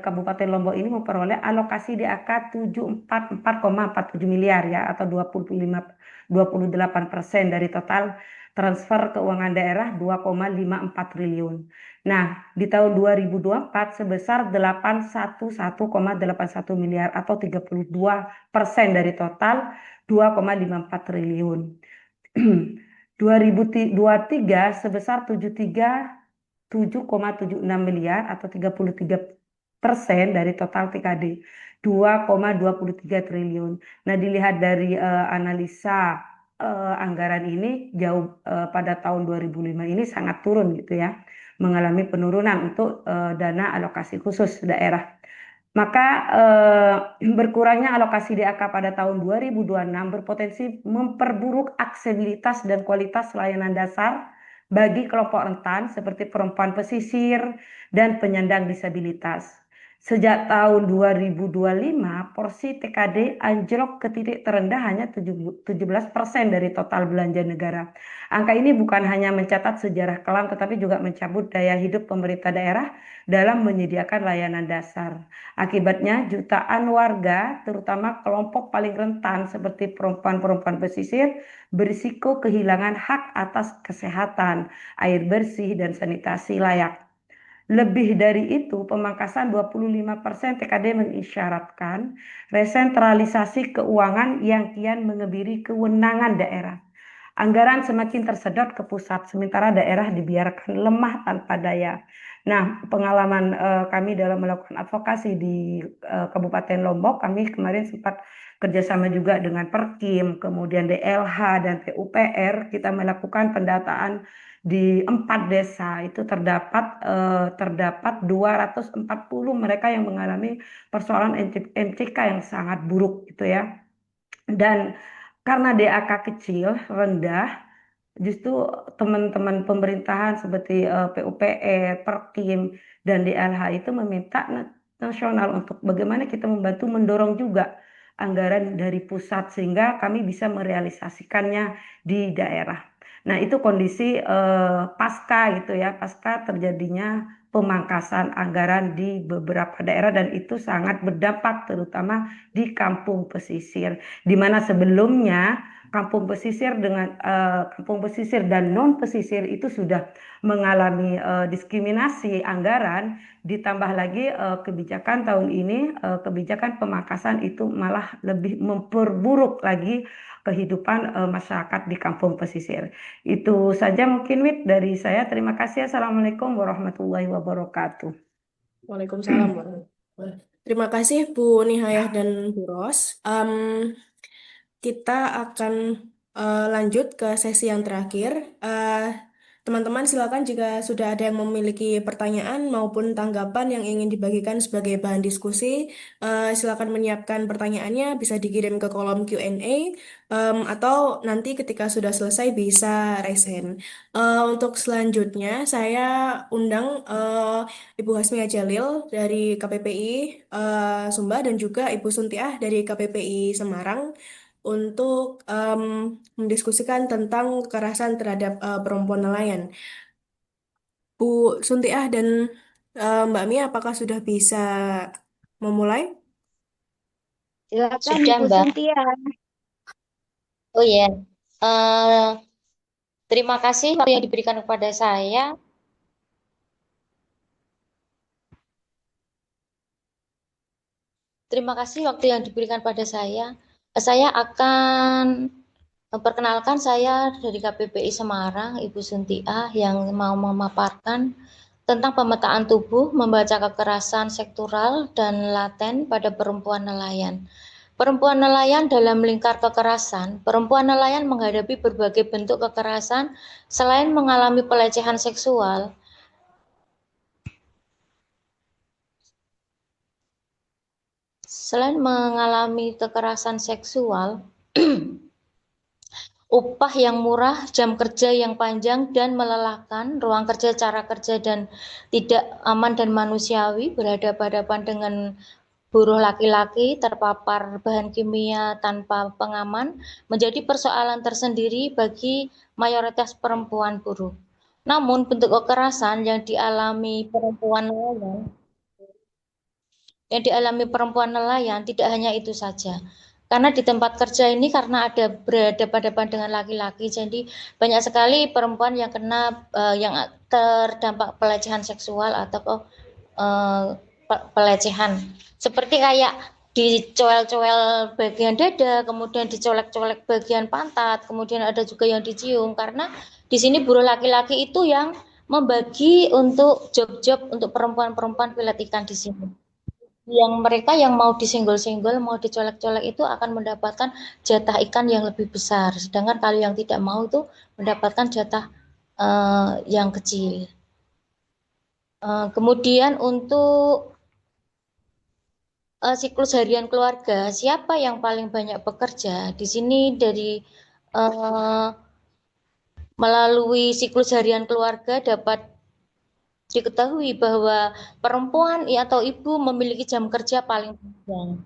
Kabupaten Lombok ini memperoleh alokasi DAK 744,47 miliar ya, atau 28% dari total transfer keuangan daerah 2,54 triliun. Nah, di tahun 2024 sebesar 811,81 miliar atau 32% dari total 2,54 triliun. 2023 sebesar 7,76 miliar atau 33% dari total TKD 2,23 triliun. Nah, dilihat dari analisa anggaran ini jauh pada tahun 2005 ini sangat turun gitu ya, mengalami penurunan untuk dana alokasi khusus daerah. Maka berkurangnya alokasi DAK pada tahun 2026 berpotensi memperburuk aksesibilitas dan kualitas layanan dasar bagi kelompok rentan seperti perempuan pesisir dan penyandang disabilitas. Sejak tahun 2025, porsi TKD anjlok ke titik terendah hanya 17% dari total belanja negara. Angka ini bukan hanya mencatat sejarah kelam, tetapi juga mencabut daya hidup pemerintah daerah dalam menyediakan layanan dasar. Akibatnya jutaan warga, terutama kelompok paling rentan seperti perempuan-perempuan pesisir, berisiko kehilangan hak atas kesehatan, air bersih, dan sanitasi layak. Lebih dari itu, pemangkasan 25% TKD mengisyaratkan resentralisasi keuangan yang kian mengebiri kewenangan daerah. Anggaran semakin tersedot ke pusat, sementara daerah dibiarkan lemah tanpa daya. Nah, pengalaman kami dalam melakukan advokasi di Kabupaten Lombok, kami kemarin sempat kerjasama juga dengan Perkim, kemudian DLH dan PUPR, kita melakukan pendataan di 4 desa. Itu terdapat 240 mereka yang mengalami persoalan MCK yang sangat buruk gitu ya. Dan karena DAK kecil, rendah, justru teman-teman pemerintahan seperti PUPR, Perkim, dan DLH itu meminta nasional untuk bagaimana kita membantu mendorong juga anggaran dari pusat sehingga kami bisa merealisasikannya di daerah. Nah, itu kondisi pasca gitu ya, pasca terjadinya pemangkasan anggaran di beberapa daerah dan itu sangat berdampak terutama di kampung pesisir, di mana sebelumnya kampung pesisir kampung pesisir dan non pesisir itu sudah mengalami diskriminasi anggaran, ditambah lagi kebijakan tahun ini kebijakan pemangkasan itu malah lebih memperburuk lagi kehidupan masyarakat di kampung pesisir. Itu saja mungkin Wit dari saya. Terima kasih. Assalamualaikum warahmatullahi wabarakatuh. Waalaikumsalam warahmatullahi wabarakatuh. Terima kasih Bu Nihayah dan Bu Ros. Kita akan lanjut ke sesi yang terakhir. Teman-teman silakan jika sudah ada yang memiliki pertanyaan maupun tanggapan yang ingin dibagikan sebagai bahan diskusi, silakan menyiapkan pertanyaannya, bisa dikirim ke kolom Q&A, atau nanti ketika sudah selesai bisa raise hand. Untuk selanjutnya saya undang Ibu Hasmia Jalil dari KPPI Sumba dan juga Ibu Suntiah dari KPPI Semarang untuk mendiskusikan tentang kekerasan terhadap perempuan nelayan. Bu Suntiah dan Mbak Mia, apakah sudah bisa memulai? Silakan Sudah, Ibu Mbak. Suntia. Oh iya, terima kasih waktu yang diberikan kepada saya. Terima kasih waktu yang diberikan pada saya. Saya akan perkenalkan saya dari KPPI Semarang, Ibu Suntiah, yang mau memaparkan tentang pemetaan tubuh, membaca kekerasan seksual dan laten pada perempuan nelayan. Perempuan nelayan dalam lingkar kekerasan, perempuan nelayan menghadapi berbagai bentuk kekerasan selain mengalami pelecehan seksual. Selain mengalami kekerasan seksual, upah yang murah, jam kerja yang panjang dan melelahkan, ruang kerja, cara kerja dan tidak aman dan manusiawi, berhadapan-hadapan dengan buruh laki-laki, terpapar bahan kimia tanpa pengaman, menjadi persoalan tersendiri bagi mayoritas perempuan buruh. Namun bentuk kekerasan yang dialami perempuan nelayan tidak hanya itu saja. Karena di tempat kerja ini karena ada berhadapan-hadapan dengan laki-laki, jadi banyak sekali perempuan yang yang terdampak pelecehan seksual atau pelecehan. Seperti kayak dicoel-coel bagian dada, kemudian dicolek-colek bagian pantat, kemudian ada juga yang dicium, karena di sini buruh laki-laki itu yang membagi untuk job-job untuk perempuan-perempuan pilet ikan di sini. Yang mereka yang mau disenggol-senggol, mau dicolek-colek itu akan mendapatkan jatah ikan yang lebih besar. Sedangkan kalau yang tidak mau itu mendapatkan jatah yang kecil. Kemudian untuk siklus harian keluarga, siapa yang paling banyak bekerja? Di sini dari melalui siklus harian keluarga dapat diketahui bahwa perempuan atau ibu memiliki jam kerja paling panjang.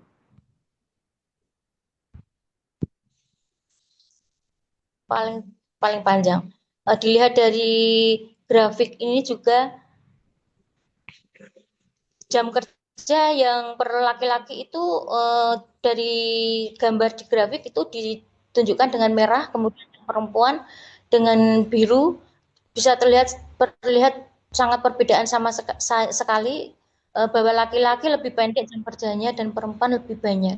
Paling panjang. Dilihat dari grafik ini juga jam kerja yang per laki-laki itu dari gambar di grafik itu ditunjukkan dengan merah, kemudian perempuan dengan biru bisa terlihat sangat perbedaan sama sekali bahwa laki-laki lebih pendek jam kerjanya dan perempuan lebih banyak.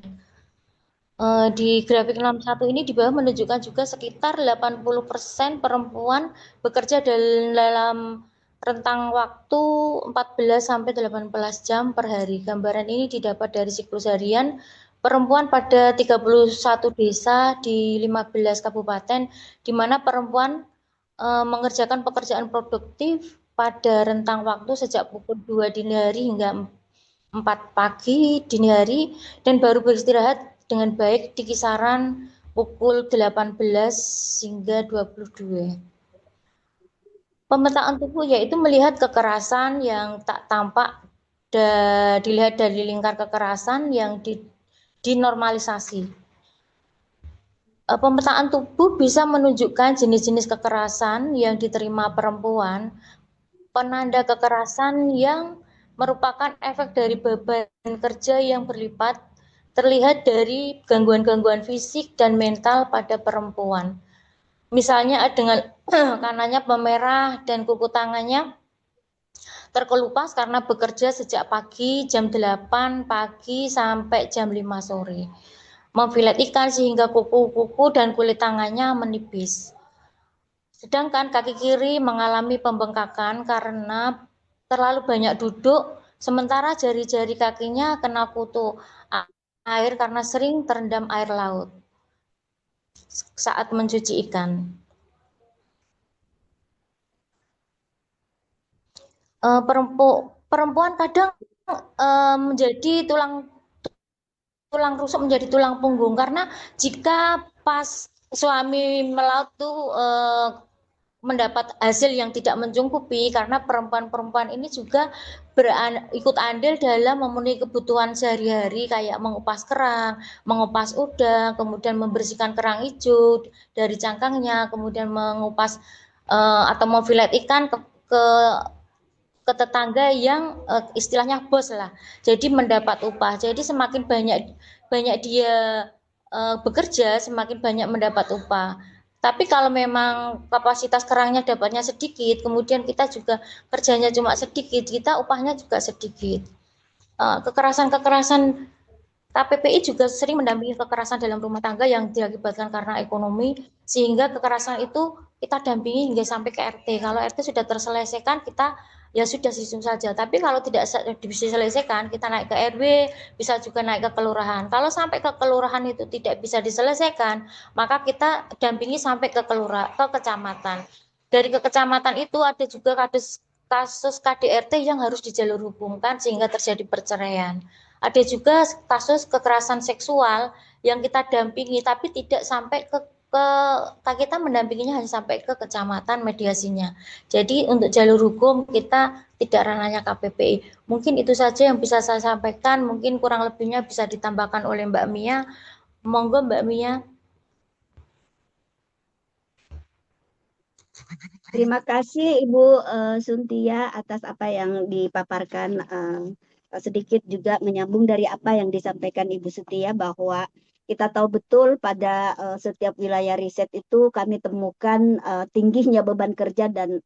Di grafik 61 ini di bawah menunjukkan juga sekitar 80% perempuan bekerja dalam rentang waktu 14 sampai 18 jam per hari. Gambaran ini didapat dari siklus harian perempuan pada 31 desa di 15 kabupaten, di mana perempuan mengerjakan pekerjaan produktif pada rentang waktu sejak pukul 2 dini hari hingga 4 pagi dini hari dan baru beristirahat dengan baik di kisaran pukul 18 hingga 22. Pemetaan tubuh yaitu melihat kekerasan yang tak tampak dilihat dari lingkar kekerasan yang dinormalisasi. Pemetaan tubuh bisa menunjukkan jenis-jenis kekerasan yang diterima perempuan, penanda kekerasan yang merupakan efek dari beban kerja yang berlipat, terlihat dari gangguan-gangguan fisik dan mental pada perempuan. Misalnya dengan kanannya pemerah dan kuku tangannya terkelupas karena bekerja sejak pagi jam 8 pagi sampai jam 5 sore. Memfilet ikan sehingga kuku-kuku dan kulit tangannya menipis. Sedangkan kaki kiri mengalami pembengkakan karena terlalu banyak duduk, sementara jari-jari kakinya kena kutu air karena sering terendam air laut saat mencuci ikan. Perempuan kadang menjadi tulang rusuk menjadi tulang punggung karena jika pas suami melaut tuh mendapat hasil yang tidak mencukupi, karena perempuan-perempuan ini juga ikut andil dalam memenuhi kebutuhan sehari-hari kayak mengupas kerang, mengupas udang, kemudian membersihkan kerang hijau dari cangkangnya, kemudian mengupas atau memfilet ikan ke tetangga yang istilahnya bos lah. Jadi mendapat upah. Jadi semakin banyak dia bekerja, semakin banyak mendapat upah. Tapi kalau memang kapasitas kerangnya dapatnya sedikit, kemudian kita juga kerjanya cuma sedikit, kita upahnya juga sedikit. Kekerasan KPPI juga sering mendampingi kekerasan dalam rumah tangga yang diakibatkan karena ekonomi, sehingga kekerasan itu kita dampingi hingga sampai ke RT. Kalau RT sudah terselesaikan, kita ya sudah sistem saja. Tapi kalau tidak bisa diselesaikan, kita naik ke RW, bisa juga naik ke kelurahan. Kalau sampai ke kelurahan itu tidak bisa diselesaikan, maka kita dampingi sampai ke kecamatan. Dari ke kecamatan itu ada juga kasus KDRT yang harus dijalur hubungkan sehingga terjadi perceraian. Ada juga kasus kekerasan seksual yang kita dampingi tapi tidak sampai ke kita mendampinginya hanya sampai ke kecamatan mediasinya. Jadi untuk jalur hukum kita tidak ranahnya KPPI. Mungkin itu saja yang bisa saya sampaikan. Mungkin kurang lebihnya bisa ditambahkan oleh Mbak Mia. Monggo Mbak Mia. Terima kasih Ibu Suntia atas apa yang dipaparkan. Sedikit juga menyambung dari apa yang disampaikan Ibu Suntia, bahwa kita tahu betul pada setiap wilayah riset itu kami temukan tingginya beban kerja dan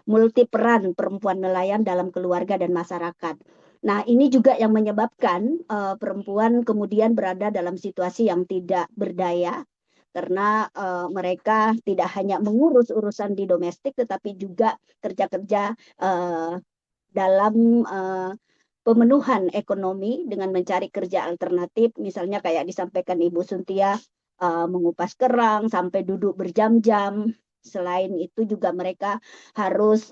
multi peran perempuan nelayan dalam keluarga dan masyarakat. Nah, ini juga yang menyebabkan perempuan kemudian berada dalam situasi yang tidak berdaya, karena mereka tidak hanya mengurus urusan di domestik, tetapi juga kerja-kerja dalam pemenuhan ekonomi dengan mencari kerja alternatif, misalnya kayak disampaikan Ibu Suntia, mengupas kerang sampai duduk berjam-jam. Selain itu juga mereka harus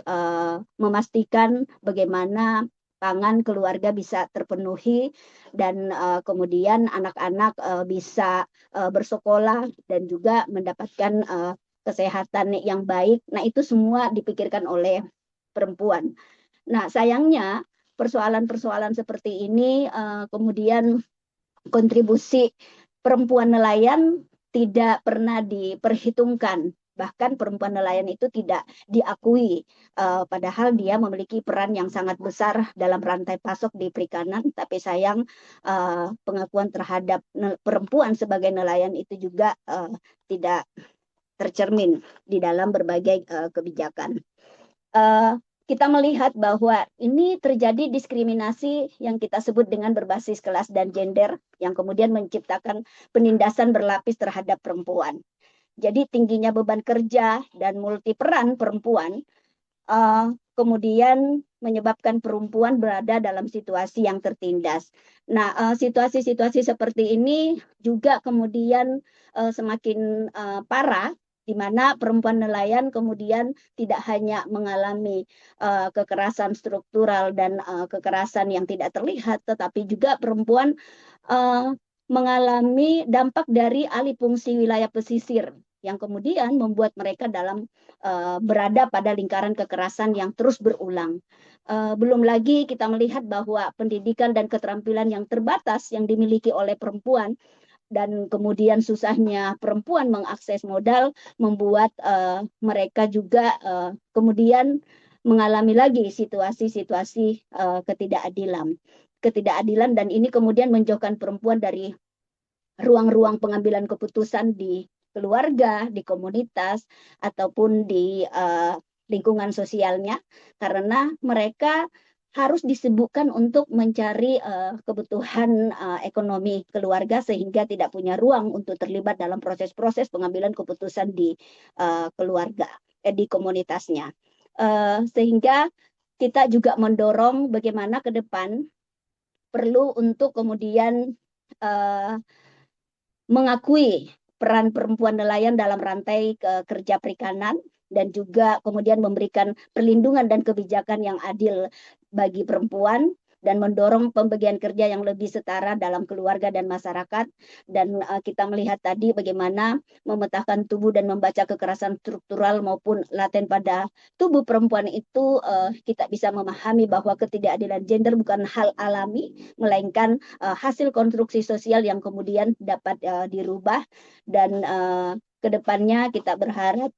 memastikan bagaimana pangan keluarga bisa terpenuhi dan kemudian anak-anak bisa bersekolah dan juga mendapatkan kesehatan yang baik. Nah, itu semua dipikirkan oleh perempuan. Nah, sayangnya persoalan-persoalan seperti ini kemudian kontribusi perempuan nelayan tidak pernah diperhitungkan. Bahkan perempuan nelayan itu tidak diakui, padahal dia memiliki peran yang sangat besar dalam rantai pasok di perikanan. Tapi sayang pengakuan terhadap perempuan sebagai nelayan itu juga tidak tercermin di dalam berbagai kebijakan. kita melihat bahwa ini terjadi diskriminasi yang kita sebut dengan berbasis kelas dan gender yang kemudian menciptakan penindasan berlapis terhadap perempuan. Jadi tingginya beban kerja dan multiperan perempuan kemudian menyebabkan perempuan berada dalam situasi yang tertindas. Nah, situasi-situasi seperti ini juga kemudian semakin parah, di mana perempuan nelayan kemudian tidak hanya mengalami kekerasan struktural dan kekerasan yang tidak terlihat, tetapi juga perempuan mengalami dampak dari alih fungsi wilayah pesisir yang kemudian membuat mereka berada pada lingkaran kekerasan yang terus berulang. Belum lagi kita melihat bahwa pendidikan dan keterampilan yang terbatas yang dimiliki oleh perempuan dan kemudian susahnya perempuan mengakses modal membuat mereka juga kemudian mengalami lagi situasi-situasi ketidakadilan dan ini kemudian menjauhkan perempuan dari ruang-ruang pengambilan keputusan di keluarga, di komunitas ataupun di lingkungan sosialnya karena mereka harus disibukkan untuk mencari kebutuhan ekonomi keluarga sehingga tidak punya ruang untuk terlibat dalam proses-proses pengambilan keputusan di keluarga, di komunitasnya. Sehingga kita juga mendorong bagaimana ke depan perlu untuk kemudian mengakui peran perempuan nelayan dalam rantai kerja perikanan dan juga kemudian memberikan perlindungan dan kebijakan yang adil bagi perempuan dan mendorong pembagian kerja yang lebih setara dalam keluarga dan masyarakat. Dan kita melihat tadi bagaimana memetakan tubuh dan membaca kekerasan struktural maupun laten pada tubuh perempuan itu kita bisa memahami bahwa ketidakadilan gender bukan hal alami, melainkan hasil konstruksi sosial yang kemudian dapat dirubah dan kedepannya kita berharap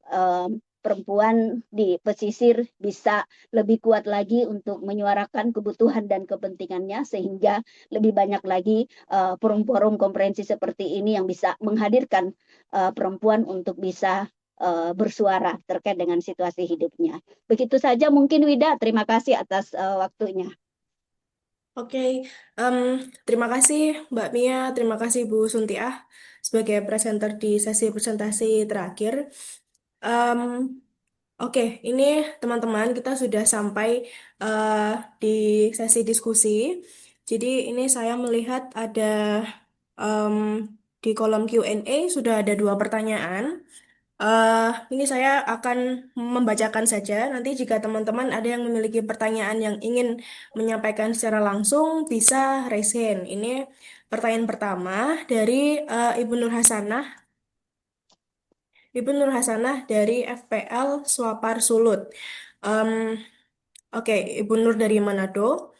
perempuan di pesisir bisa lebih kuat lagi untuk menyuarakan kebutuhan dan kepentingannya sehingga lebih banyak lagi forum-forum komprehensi seperti ini yang bisa menghadirkan perempuan untuk bisa bersuara terkait dengan situasi hidupnya. Begitu saja mungkin Wida, terima kasih atas waktunya. Oke, terima kasih Mbak Mia, terima kasih Bu Suntiah sebagai presenter di sesi presentasi terakhir. Oke, ini teman-teman kita sudah sampai di sesi diskusi. Jadi ini saya melihat ada di kolom Q&A sudah ada 2 pertanyaan. Ini saya akan membacakan saja. Nanti jika teman-teman ada yang memiliki pertanyaan yang ingin menyampaikan secara langsung, bisa raise hand. Ini pertanyaan pertama dari Ibu Nur Hasanah. Ibu Nur Hasanah dari FPL Swapar Sulut. Oke, Ibu Nur dari Manado.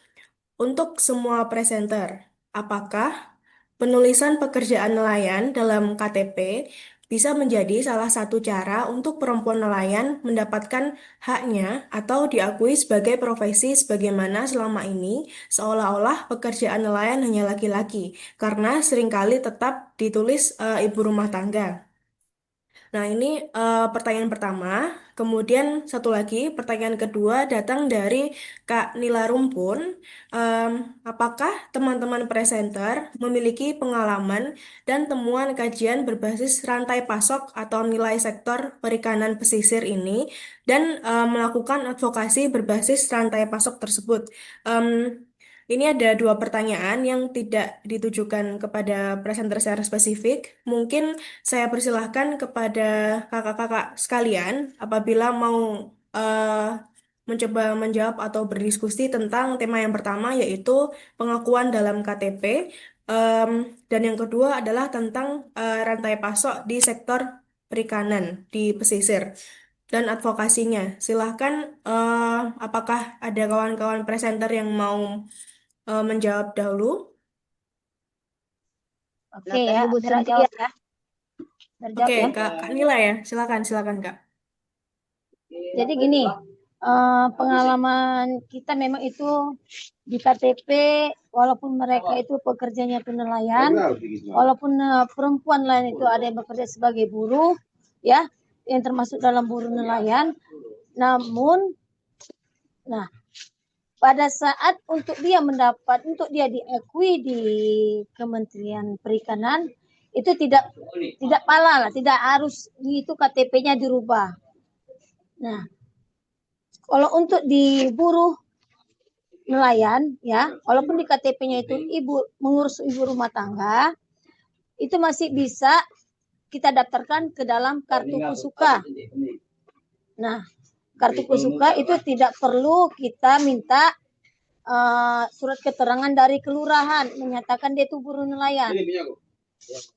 Untuk semua presenter, apakah penulisan pekerjaan nelayan dalam KTP bisa menjadi salah satu cara untuk perempuan nelayan mendapatkan haknya atau diakui sebagai profesi sebagaimana selama ini seolah-olah pekerjaan nelayan hanya laki-laki karena seringkali tetap ditulis ibu rumah tangga. Nah, ini pertanyaan pertama. Kemudian satu lagi, pertanyaan kedua datang dari Kak Nila Rumpun. Apakah teman-teman presenter memiliki pengalaman dan temuan kajian berbasis rantai pasok atau nilai sektor perikanan pesisir ini dan melakukan advokasi berbasis rantai pasok tersebut? Ini ada 2 pertanyaan yang tidak ditujukan kepada presenter secara spesifik. Mungkin saya persilahkan kepada kakak-kakak sekalian apabila mau mencoba menjawab atau berdiskusi tentang tema yang pertama yaitu pengakuan dalam KTP dan yang kedua adalah tentang rantai pasok di sektor perikanan di pesisir dan advokasinya. Silahkan apakah ada kawan-kawan presenter yang mau menjawab dahulu? Oke ya, biar jawab ya. Biar Oke, jawab ya. Kak Nila ya, silakan Kak. Jadi gini, pengalaman kita memang itu di KTP, walaupun mereka itu pekerjanya itu nelayan, walaupun perempuan lain itu ada yang bekerja sebagai buruh, ya, yang termasuk dalam buruh nelayan, namun Nah, pada saat untuk dia diakui di Kementerian Perikanan itu tidak pala lah, tidak harus itu KTP-nya dirubah. Nah, kalau untuk di buruh nelayan ya, walaupun di KTP-nya itu mengurus ibu rumah tangga, itu masih bisa kita daftarkan ke dalam kartu kusuka. Nah, kartu kusuka itu tidak perlu kita minta surat keterangan dari kelurahan menyatakan dia itu buruh nelayan.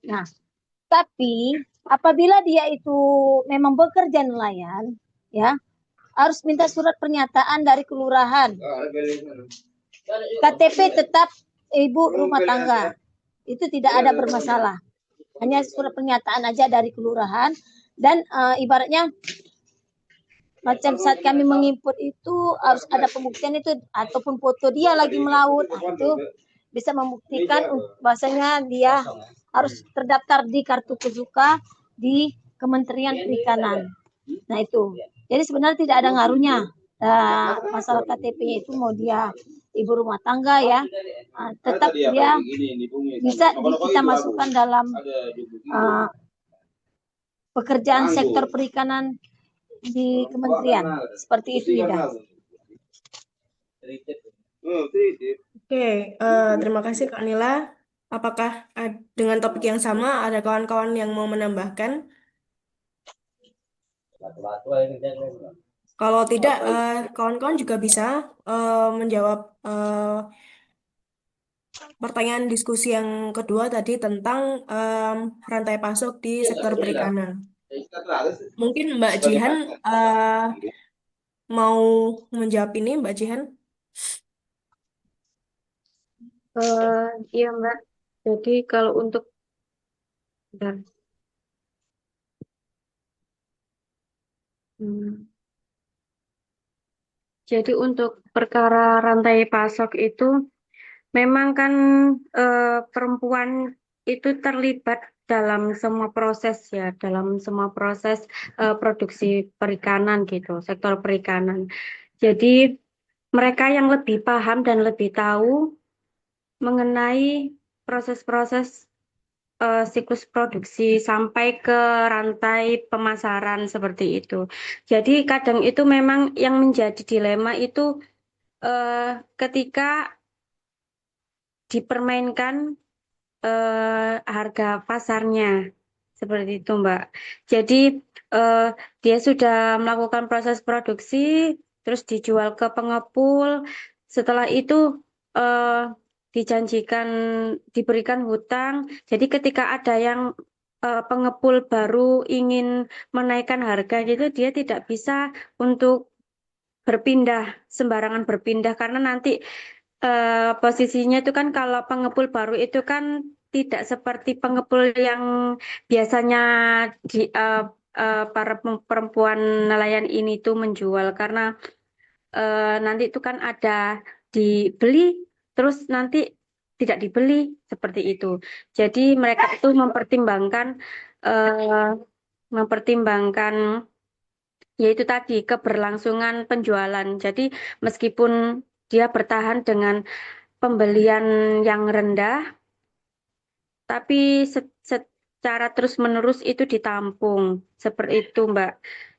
Nah, tapi apabila dia itu memang bekerja nelayan, ya harus minta surat pernyataan dari kelurahan. KTP tetap ibu rumah tangga. Itu tidak ada bermasalah. Hanya surat pernyataan aja dari kelurahan. Dan ibaratnya macam saat kami menginput itu harus ada pembuktian itu ataupun foto dia lagi melaut. Nah, itu bisa membuktikan bahasanya dia harus terdaftar di kartu kusuka di Kementerian Perikanan. Nah itu. Jadi sebenarnya tidak ada ngaruhnya. Masalah KTP-nya itu mau dia ibu rumah tangga ya, tetap dia bisa kita masukkan dalam pekerjaan sektor perikanan di kementerian. Seperti itu, Ida. Oke, terima kasih Kak Nila. Apakah dengan topik yang sama ada kawan-kawan yang mau menambahkan? Kalau tidak, kawan-kawan juga bisa menjawab pertanyaan diskusi yang kedua tadi tentang rantai pasok di sektor perikanan. Mungkin Mbak Jihan mau menjawab ini, Mbak Jihan? Iya Mbak, jadi kalau untuk bentar. Jadi untuk perkara rantai pasok itu memang kan perempuan itu terlibat dalam semua proses ya, dalam semua proses produksi perikanan gitu, sektor perikanan. Jadi mereka yang lebih paham dan lebih tahu mengenai proses-proses siklus produksi sampai ke rantai pemasaran seperti itu. Jadi kadang itu memang yang menjadi dilema itu ketika dipermainkan harga pasarnya seperti itu, Mbak. Jadi dia sudah melakukan proses produksi, terus dijual ke pengepul. Setelah itu dijanjikan diberikan hutang. Jadi ketika ada yang pengepul baru ingin menaikkan harga gitu, dia tidak bisa untuk berpindah, sembarangan berpindah karena nanti posisinya itu kan kalau pengepul baru itu kan tidak seperti pengepul yang biasanya di para perempuan nelayan ini tuh menjual karena nanti itu kan ada dibeli terus nanti tidak dibeli seperti itu. Jadi mereka itu mempertimbangkan yaitu tadi keberlangsungan penjualan. Jadi meskipun dia bertahan dengan pembelian yang rendah, tapi secara terus-menerus itu ditampung. Seperti itu, Mbak.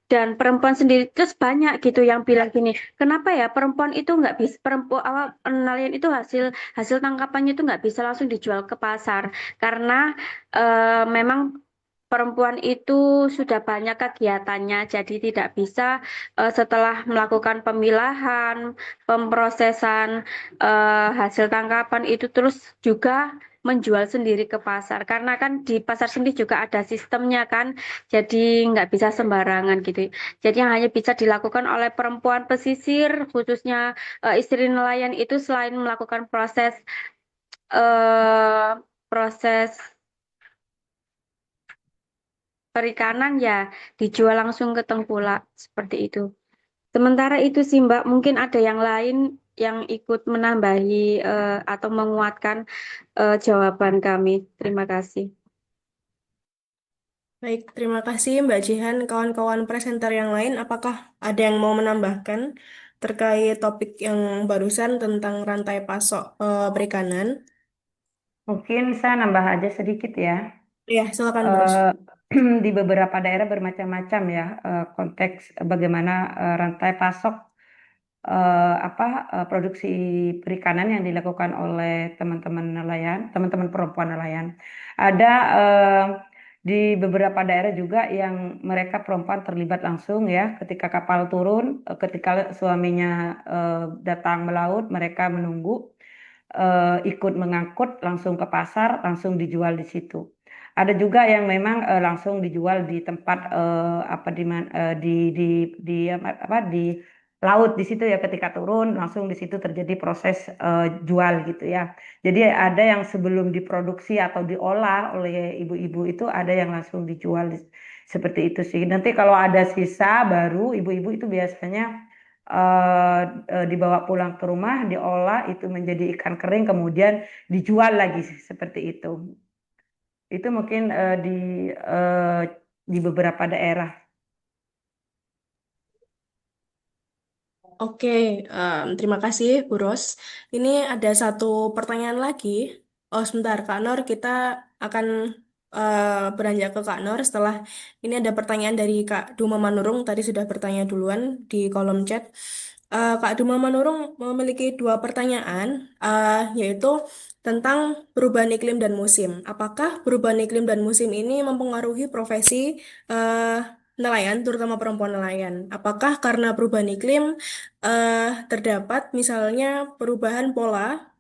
Dan perempuan sendiri terus banyak gitu yang bilang gini, kenapa ya perempuan itu nggak bisa nelayan itu hasil tangkapannya itu nggak bisa langsung dijual ke pasar karena memang perempuan itu sudah banyak kegiatannya, jadi tidak bisa setelah melakukan pemilahan, pemrosesan hasil tangkapan itu terus juga menjual sendiri ke pasar. Karena kan di pasar sendiri juga ada sistemnya kan, jadi nggak bisa sembarangan gitu. Jadi yang hanya bisa dilakukan oleh perempuan pesisir, khususnya istri nelayan itu selain melakukan proses perikanan ya dijual langsung ke tengkulak seperti itu. Sementara itu sih Mbak, mungkin ada yang lain yang ikut menambahi atau menguatkan jawaban kami. Terima kasih. Baik, terima kasih Mbak Jihan. Kawan-kawan presenter yang lain, apakah ada yang mau menambahkan terkait topik yang barusan tentang rantai pasok perikanan. Mungkin saya nambah aja sedikit ya. Ya, silakan Bros. Di beberapa daerah bermacam-macam ya konteks bagaimana rantai pasok produksi perikanan yang dilakukan oleh teman-teman nelayan, teman-teman perempuan nelayan. Ada di beberapa daerah juga yang mereka perempuan terlibat langsung ya ketika kapal turun, ketika suaminya datang melaut, mereka menunggu ikut mengangkut langsung ke pasar, langsung dijual di situ. Ada juga yang memang langsung dijual di tempat di laut di situ ya ketika turun langsung di situ terjadi proses jual gitu ya. Jadi ada yang sebelum diproduksi atau diolah oleh ibu-ibu itu ada yang langsung dijual seperti itu sih. Nanti kalau ada sisa baru ibu-ibu itu biasanya dibawa pulang ke rumah, diolah itu menjadi ikan kering kemudian dijual lagi seperti itu. Itu mungkin di beberapa daerah. Oke, terima kasih Bu Ros. Ini ada satu pertanyaan lagi. Oh, sebentar, Kak Nur, kita akan beranjak ke Kak Nur setelah ini ada pertanyaan dari Kak Duma Manurung, tadi sudah bertanya duluan di kolom chat. Kak Duma Manurung memiliki dua pertanyaan, yaitu tentang perubahan iklim dan musim. Apakah perubahan iklim dan musim ini mempengaruhi profesi eh, nelayan, terutama perempuan nelayan? Apakah karena perubahan iklim terdapat misalnya perubahan pola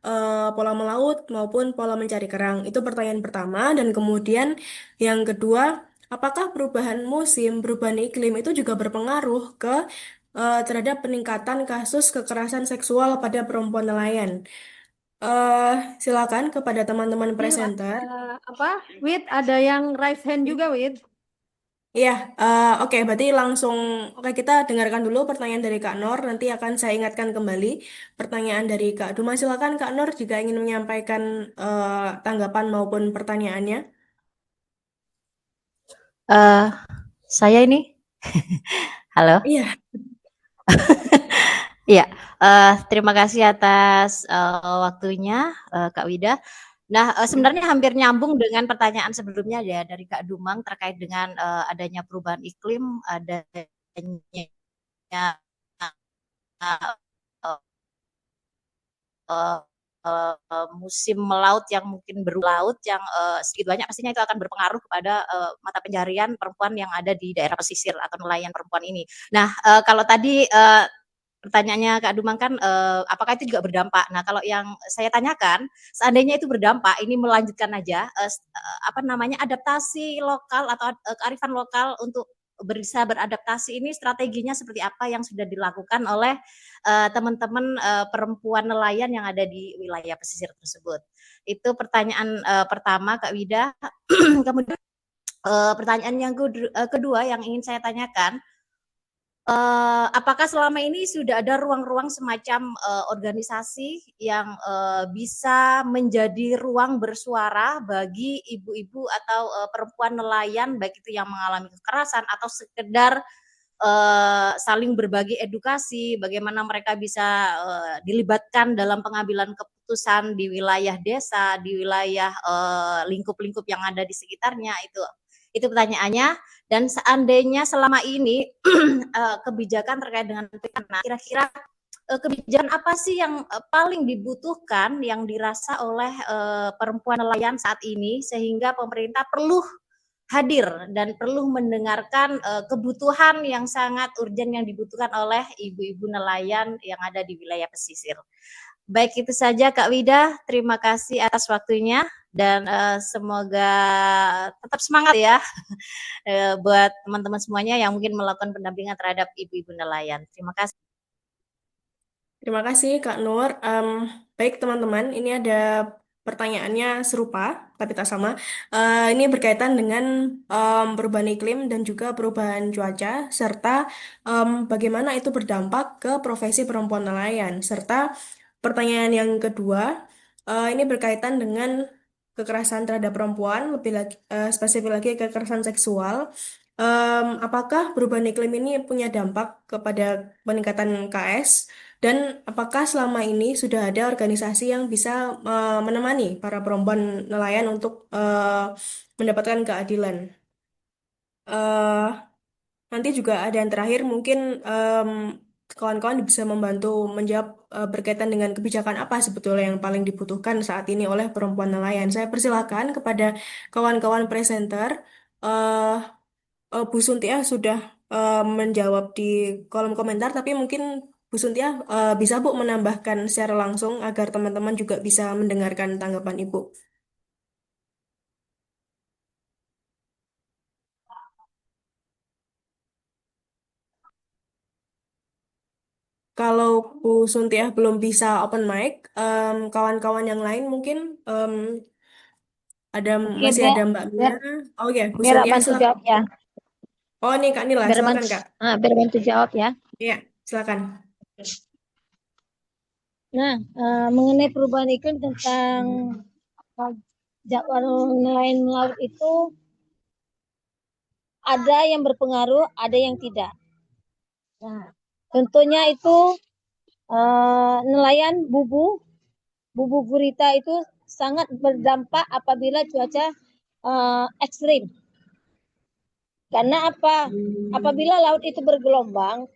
melaut maupun pola mencari kerang. Itu pertanyaan pertama. Dan kemudian yang kedua, apakah perubahan musim, perubahan iklim itu juga berpengaruh ke terhadap peningkatan kasus kekerasan seksual pada perempuan nelayan? Silakan kepada teman-teman Ini presenter. Wid, ada yang raise hand juga, Wid. Iya, oke, berarti langsung, oke kita dengarkan dulu pertanyaan dari Kak Nur, nanti akan saya ingatkan kembali pertanyaan dari Kak Duma. Silakan Kak Nur jika ingin menyampaikan tanggapan maupun pertanyaannya. Saya ini, halo, Iya, iya, terima kasih atas waktunya, Kak Wida. Nah, sebenarnya hampir nyambung dengan pertanyaan sebelumnya ya dari Kak Dumang terkait dengan adanya perubahan iklim, adanya uh, musim melaut yang mungkin berlaut yang sedikit banyak pastinya itu akan berpengaruh kepada mata pencarian perempuan yang ada di daerah pesisir atau nelayan perempuan ini. Nah, kalau tadi pertanyaannya Kak Dumang kan apakah itu juga berdampak? Nah, kalau yang saya tanyakan, seandainya itu berdampak, ini melanjutkan aja adaptasi lokal atau kearifan lokal untuk bisa beradaptasi ini strateginya seperti apa yang sudah dilakukan oleh teman-teman perempuan nelayan yang ada di wilayah pesisir tersebut. Itu pertanyaan pertama Kak Wida. Kemudian pertanyaan yang kedua yang ingin saya tanyakan, apakah selama ini sudah ada ruang-ruang semacam organisasi yang bisa menjadi ruang bersuara bagi ibu-ibu atau perempuan nelayan, baik itu yang mengalami kekerasan atau sekedar saling berbagi edukasi, bagaimana mereka bisa dilibatkan dalam pengambilan keputusan di wilayah desa, di wilayah lingkup-lingkup yang ada di sekitarnya itu pertanyaannya. Dan seandainya selama ini kebijakan terkait dengan perikanan, kira-kira kebijakan apa sih yang paling dibutuhkan yang dirasa oleh perempuan nelayan saat ini sehingga pemerintah perlu hadir dan perlu mendengarkan kebutuhan yang sangat urgent yang dibutuhkan oleh ibu-ibu nelayan yang ada di wilayah pesisir. Baik, itu saja Kak Wida, terima kasih atas waktunya dan semoga tetap semangat ya buat teman-teman semuanya yang mungkin melakukan pendampingan terhadap ibu-ibu nelayan. Terima kasih. terima kasih Kak Nur. Baik teman-teman, ini ada pertanyaannya serupa, tapi tak sama. Ini berkaitan dengan perubahan iklim dan juga perubahan cuaca, serta bagaimana itu berdampak ke profesi perempuan nelayan. Serta pertanyaan yang kedua, ini berkaitan dengan kekerasan terhadap perempuan, lebih lagi, spesifik lagi kekerasan seksual. apakah perubahan iklim ini punya dampak kepada peningkatan KS dan apakah selama ini sudah ada organisasi yang bisa menemani para perempuan nelayan untuk mendapatkan keadilan? Eh, Nanti juga ada yang terakhir, mungkin kawan-kawan bisa membantu menjawab berkaitan dengan kebijakan apa sebetulnya yang paling dibutuhkan saat ini oleh perempuan nelayan. Saya persilakan kepada kawan-kawan presenter. eh Bu Suntia sudah menjawab di kolom komentar, tapi mungkin Bu Suntia bisa Bu menambahkan secara langsung agar teman-teman juga bisa mendengarkan tanggapan Ibu. Kalau Bu Suntiah belum bisa open mic, kawan-kawan yang lain mungkin em, Oke, masih ada Mbak Mia. biar, Oh ya, Bu biar Suntiah bantu silakan. jawab ya. Oh nih Kak Nila, Biar silakan bantu, Kak. biar bantu jawab ya. Iya, silakan. Nah, mengenai perubahan iklim tentang jadwal nelayan laut itu ada yang berpengaruh, ada yang tidak. Nah, contohnya itu nelayan bubu gurita itu sangat berdampak apabila cuaca ekstrim. Karena apa? Apabila laut itu bergelombang,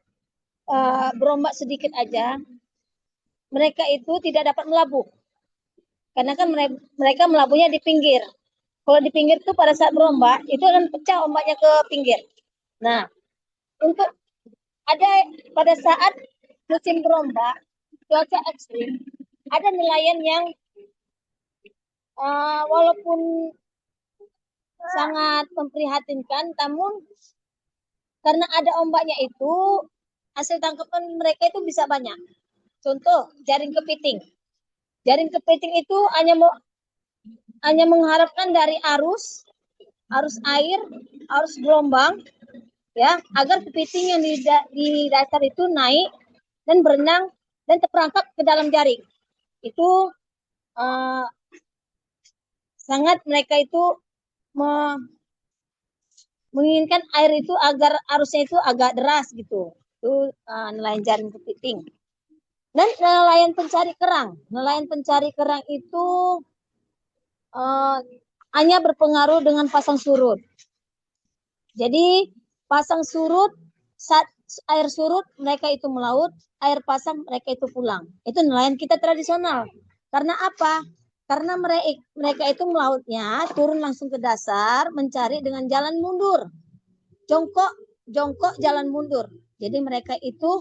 berombak sedikit aja, mereka itu tidak dapat melabuh. Karena kan mereka melabuhnya di pinggir. Kalau di pinggir itu pada saat berombak, itu akan pecah ombaknya ke pinggir. Nah, untuk ada pada saat musim berombak, cuaca ekstrim, ada nelayan yang walaupun sangat memprihatinkan, namun karena ada ombaknya itu, hasil tangkapan mereka itu bisa banyak. Contoh, jaring kepiting. Jaring kepiting itu hanya mengharapkan dari arus air, arus gelombang, ya, agar kepiting yang di dasar itu naik dan berenang dan terperangkap ke dalam jaring. Itu sangat mereka itu menginginkan air itu agar arusnya itu agak deras gitu. Itu nelayan jaring kepiting. Dan nelayan pencari kerang. Nelayan pencari kerang itu hanya berpengaruh dengan pasang surut. Jadi pasang surut, saat air surut mereka itu melaut, air pasang mereka itu pulang. Itu nelayan kita tradisional. Karena apa? Karena mereka itu melautnya turun langsung ke dasar, mencari dengan jalan mundur. Jongkok jalan mundur. Jadi mereka itu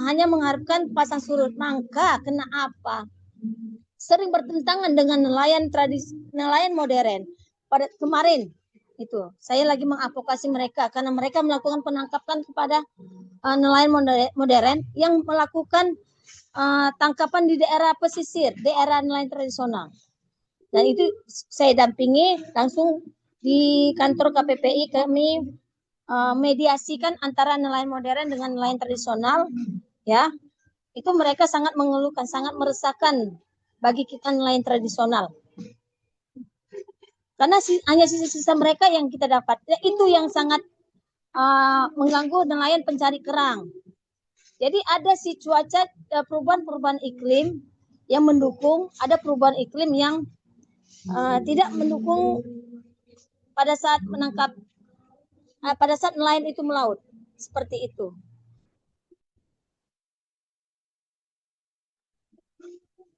hanya mengharapkan pasang surut. Maka kena apa? Sering bertentangan dengan nelayan modern. Pada kemarin itu saya lagi mengadvokasi mereka karena mereka melakukan penangkapan kepada nelayan modern yang melakukan tangkapan di daerah pesisir, daerah nelayan tradisional. Dan itu saya dampingi langsung di kantor KPPI, kami mediasikan antara nelayan modern dengan nelayan tradisional, ya. Itu mereka sangat mengeluhkan, sangat meresahkan bagi kita nelayan tradisional. Karena hanya sisa-sisa mereka yang kita dapat. Itu yang sangat mengganggu nelayan pencari kerang. Jadi ada si cuaca perubahan iklim yang mendukung, ada perubahan iklim yang tidak mendukung pada saat menangkap, pada saat nelayan itu melaut. Seperti itu.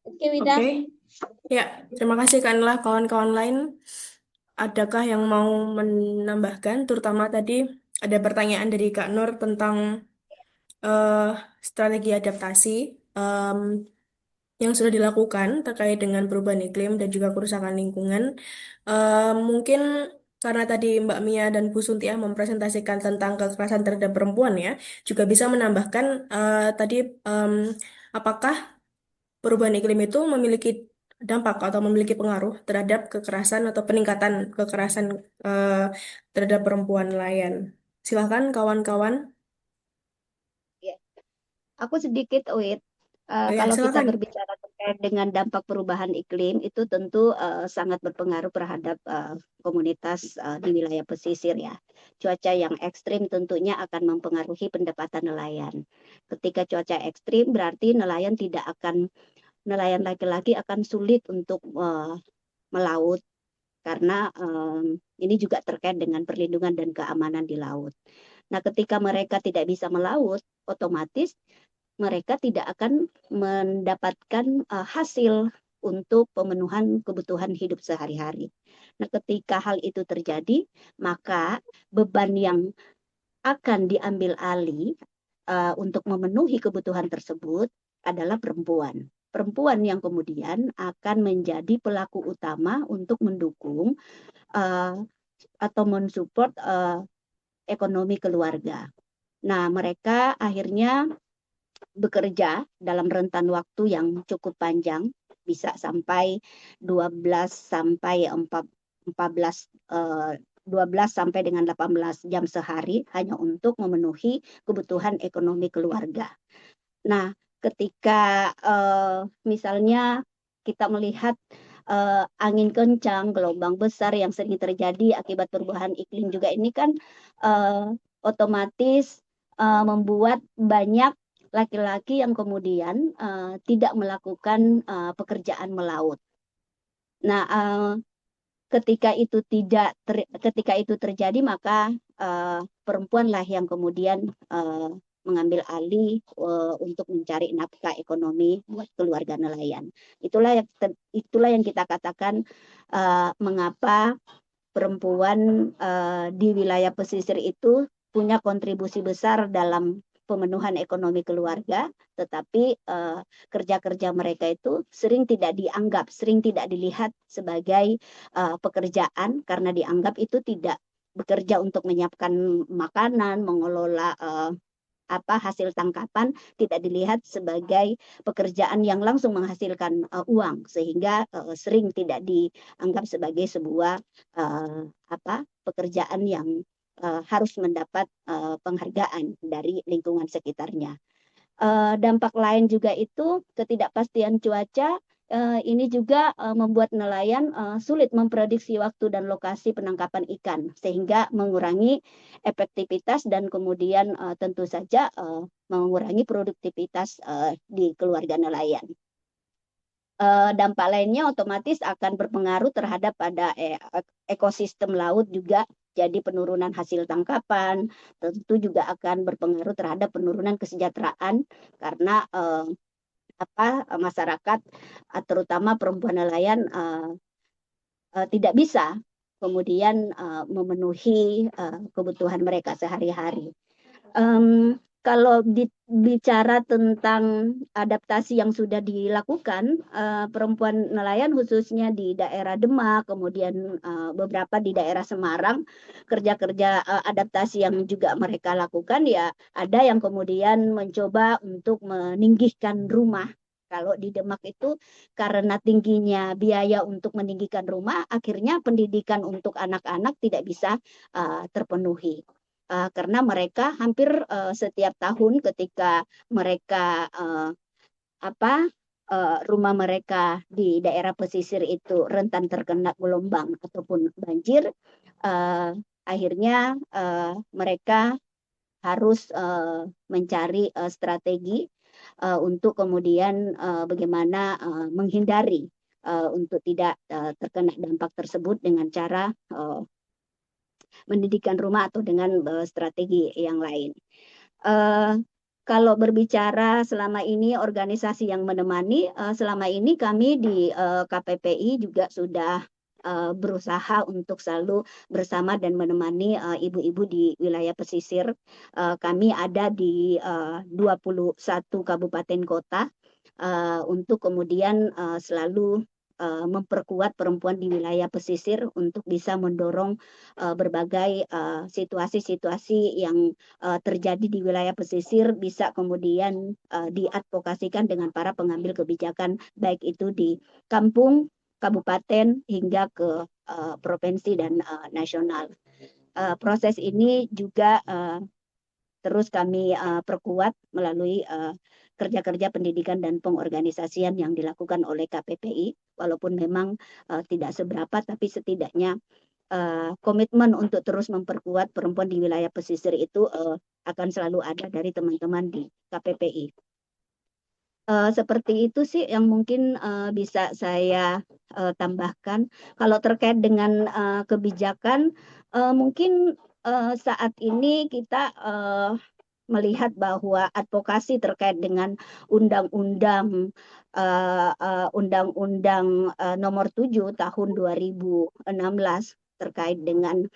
Oke, Wida. Oke. Ya, terima kasih Kanlah. Kawan-kawan lain, adakah yang mau menambahkan? Terutama tadi ada pertanyaan dari Kak Nur tentang strategi adaptasi yang sudah dilakukan terkait dengan perubahan iklim dan juga kerusakan lingkungan. Mungkin karena tadi Mbak Mia dan Bu Suntiah mempresentasikan tentang kekerasan terhadap perempuan ya, juga bisa menambahkan tadi apakah perubahan iklim itu memiliki dampak atau memiliki pengaruh terhadap kekerasan atau peningkatan kekerasan terhadap perempuan nelayan. Silakan kawan-kawan. Aku sedikit, Wit. Ya, Kalau kita silakan. berbicara terkait terkait dengan dampak perubahan iklim itu tentu sangat berpengaruh terhadap komunitas di wilayah pesisir ya. Cuaca yang ekstrim tentunya akan mempengaruhi pendapatan nelayan. Ketika cuaca ekstrim berarti nelayan laki-laki akan sulit untuk melaut karena ini juga terkait dengan perlindungan dan keamanan di laut. Nah, ketika mereka tidak bisa melaut, otomatis mereka tidak akan mendapatkan hasil untuk pemenuhan kebutuhan hidup sehari-hari. Nah, ketika hal itu terjadi, maka beban yang akan diambil alih untuk memenuhi kebutuhan tersebut adalah perempuan. Perempuan yang kemudian akan menjadi pelaku utama untuk mendukung atau mensupport ekonomi keluarga. Nah, mereka akhirnya bekerja dalam rentan waktu yang cukup panjang, bisa sampai 12 sampai 12 sampai dengan 18 jam sehari hanya untuk memenuhi kebutuhan ekonomi keluarga. Nah, ketika misalnya kita melihat angin kencang, gelombang besar yang sering terjadi akibat perubahan iklim juga ini kan otomatis membuat banyak laki-laki yang kemudian tidak melakukan pekerjaan melaut. Nah, ketika itu terjadi maka perempuanlah yang kemudian mengambil alih untuk mencari nafkah ekonomi buat keluarga nelayan. Itulah yang kita katakan mengapa perempuan di wilayah pesisir itu punya kontribusi besar dalam pemenuhan ekonomi keluarga, tetapi kerja-kerja mereka itu sering tidak dilihat sebagai pekerjaan karena dianggap itu tidak bekerja untuk menyiapkan makanan, mengelola hasil tangkapan, tidak dilihat sebagai pekerjaan yang langsung menghasilkan uang, sehingga sering tidak dianggap sebagai sebuah pekerjaan yang harus mendapat penghargaan dari lingkungan sekitarnya. Dampak lain juga itu ketidakpastian cuaca. Ini juga membuat nelayan sulit memprediksi waktu dan lokasi penangkapan ikan, sehingga mengurangi efektivitas dan kemudian tentu saja mengurangi produktivitas di keluarga nelayan. Dampak lainnya otomatis akan berpengaruh terhadap pada ekosistem laut juga. Jadi penurunan hasil tangkapan tentu juga akan berpengaruh terhadap penurunan kesejahteraan karena masyarakat terutama perempuan nelayan tidak bisa kemudian memenuhi kebutuhan mereka sehari-hari. Kalau bicara tentang adaptasi yang sudah dilakukan, perempuan nelayan khususnya di daerah Demak, kemudian beberapa di daerah Semarang, kerja-kerja adaptasi yang juga mereka lakukan ya ada yang kemudian mencoba untuk meninggikan rumah. Kalau di Demak itu karena tingginya biaya untuk meninggikan rumah, akhirnya pendidikan untuk anak-anak tidak bisa terpenuhi. Karena mereka hampir setiap tahun ketika mereka rumah mereka di daerah pesisir itu rentan terkena gelombang ataupun banjir, akhirnya mereka harus mencari strategi untuk kemudian bagaimana menghindari untuk tidak terkena dampak tersebut dengan cara mendirikan rumah atau dengan strategi yang lain. Kalau berbicara selama ini organisasi yang menemani, selama ini kami di KPPI juga sudah berusaha untuk selalu bersama dan menemani ibu-ibu di wilayah pesisir. Kami ada di 21 kabupaten kota untuk kemudian selalu memperkuat perempuan di wilayah pesisir untuk bisa mendorong berbagai situasi-situasi yang terjadi di wilayah pesisir bisa kemudian diadvokasikan dengan para pengambil kebijakan baik itu di kampung, kabupaten hingga ke provinsi dan nasional. Proses ini juga terus kami perkuat melalui kerja-kerja pendidikan dan pengorganisasian yang dilakukan oleh KPPI, walaupun memang tidak seberapa, tapi setidaknya komitmen untuk terus memperkuat perempuan di wilayah pesisir itu akan selalu ada dari teman-teman di KPPI. Seperti itu sih yang mungkin bisa saya tambahkan. Kalau terkait dengan kebijakan, mungkin saat ini kita melihat bahwa advokasi terkait dengan undang-undang nomor 7 tahun 2016 terkait dengan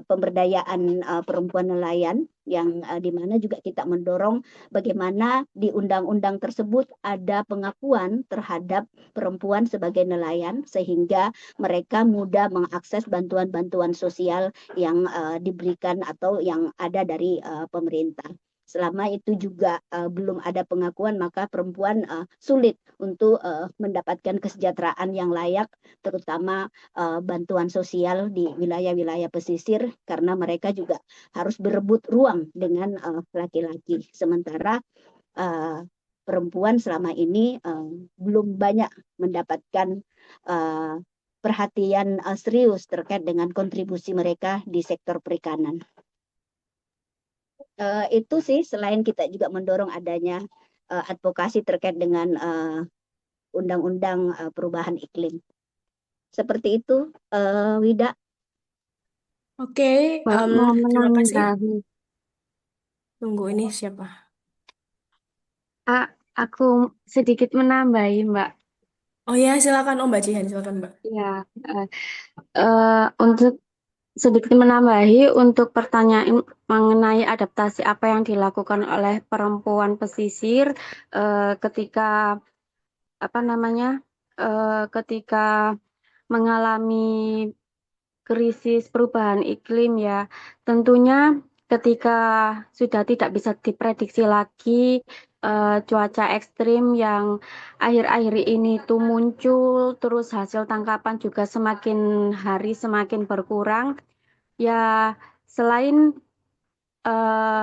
pemberdayaan perempuan nelayan yang di mana juga kita mendorong bagaimana di undang-undang tersebut ada pengakuan terhadap perempuan sebagai nelayan sehingga mereka mudah mengakses bantuan-bantuan sosial yang diberikan atau yang ada dari pemerintah. Selama itu juga belum ada pengakuan, maka perempuan sulit untuk mendapatkan kesejahteraan yang layak, terutama bantuan sosial di wilayah-wilayah pesisir, karena mereka juga harus berebut ruang dengan laki-laki. Sementara perempuan selama ini belum banyak mendapatkan perhatian serius terkait dengan kontribusi mereka di sektor perikanan. Itu sih, selain kita juga mendorong adanya advokasi terkait dengan undang-undang perubahan iklim. Seperti itu, Wida. Oke, Mau terima kasih. menanggapi. Tunggu, ini siapa? Aku sedikit menambahi, Mbak. Oh ya, silakan Mbak Jihan, silakan Mbak. Ya, untuk sedikit menambahi untuk pertanyaan mengenai adaptasi apa yang dilakukan oleh perempuan pesisir ketika ketika mengalami krisis perubahan iklim ya. Tentunya ketika sudah tidak bisa diprediksi lagi cuaca ekstrim yang akhir-akhir ini tuh muncul, terus hasil tangkapan juga semakin hari semakin berkurang. Ya, selain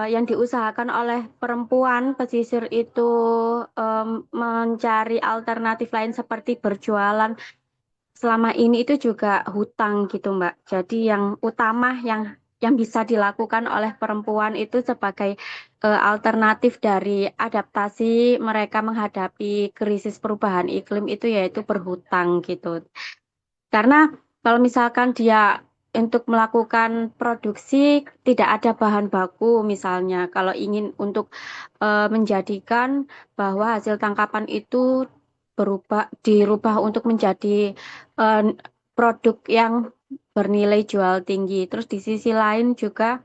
yang diusahakan oleh perempuan pesisir itu mencari alternatif lain seperti berjualan, selama ini itu juga hutang gitu, Mbak. Jadi yang utama yang bisa dilakukan oleh perempuan itu sebagai alternatif dari adaptasi mereka menghadapi krisis perubahan iklim itu yaitu berhutang gitu. Karena kalau misalkan dia untuk melakukan produksi tidak ada bahan baku misalnya, kalau ingin untuk menjadikan bahwa hasil tangkapan itu dirubah untuk menjadi produk yang bernilai jual tinggi. Terus di sisi lain juga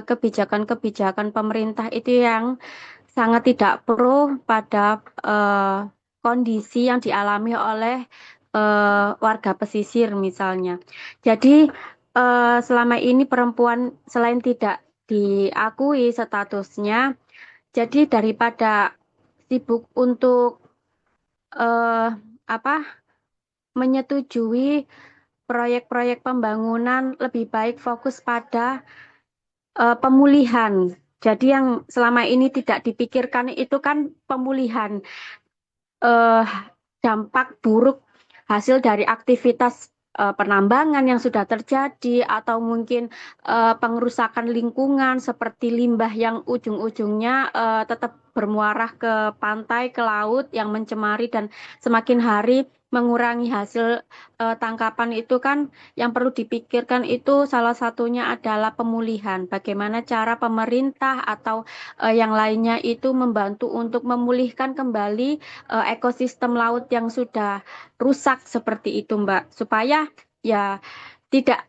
kebijakan-kebijakan pemerintah itu yang sangat tidak pro pada kondisi yang dialami oleh warga pesisir misalnya. Jadi selama ini perempuan selain tidak diakui statusnya, jadi daripada sibuk untuk menyetujui proyek-proyek pembangunan, lebih baik fokus pada pemulihan. Jadi yang selama ini tidak dipikirkan itu kan pemulihan dampak buruk hasil dari aktivitas penambangan yang sudah terjadi atau mungkin pengerusakan lingkungan seperti limbah yang ujung-ujungnya tetap bermuarah ke pantai, ke laut yang mencemari dan semakin hari mengurangi hasil tangkapan itu kan yang perlu dipikirkan itu salah satunya adalah pemulihan. Bagaimana cara pemerintah atau yang lainnya itu membantu untuk memulihkan kembali ekosistem laut yang sudah rusak seperti itu, Mbak, supaya ya tidak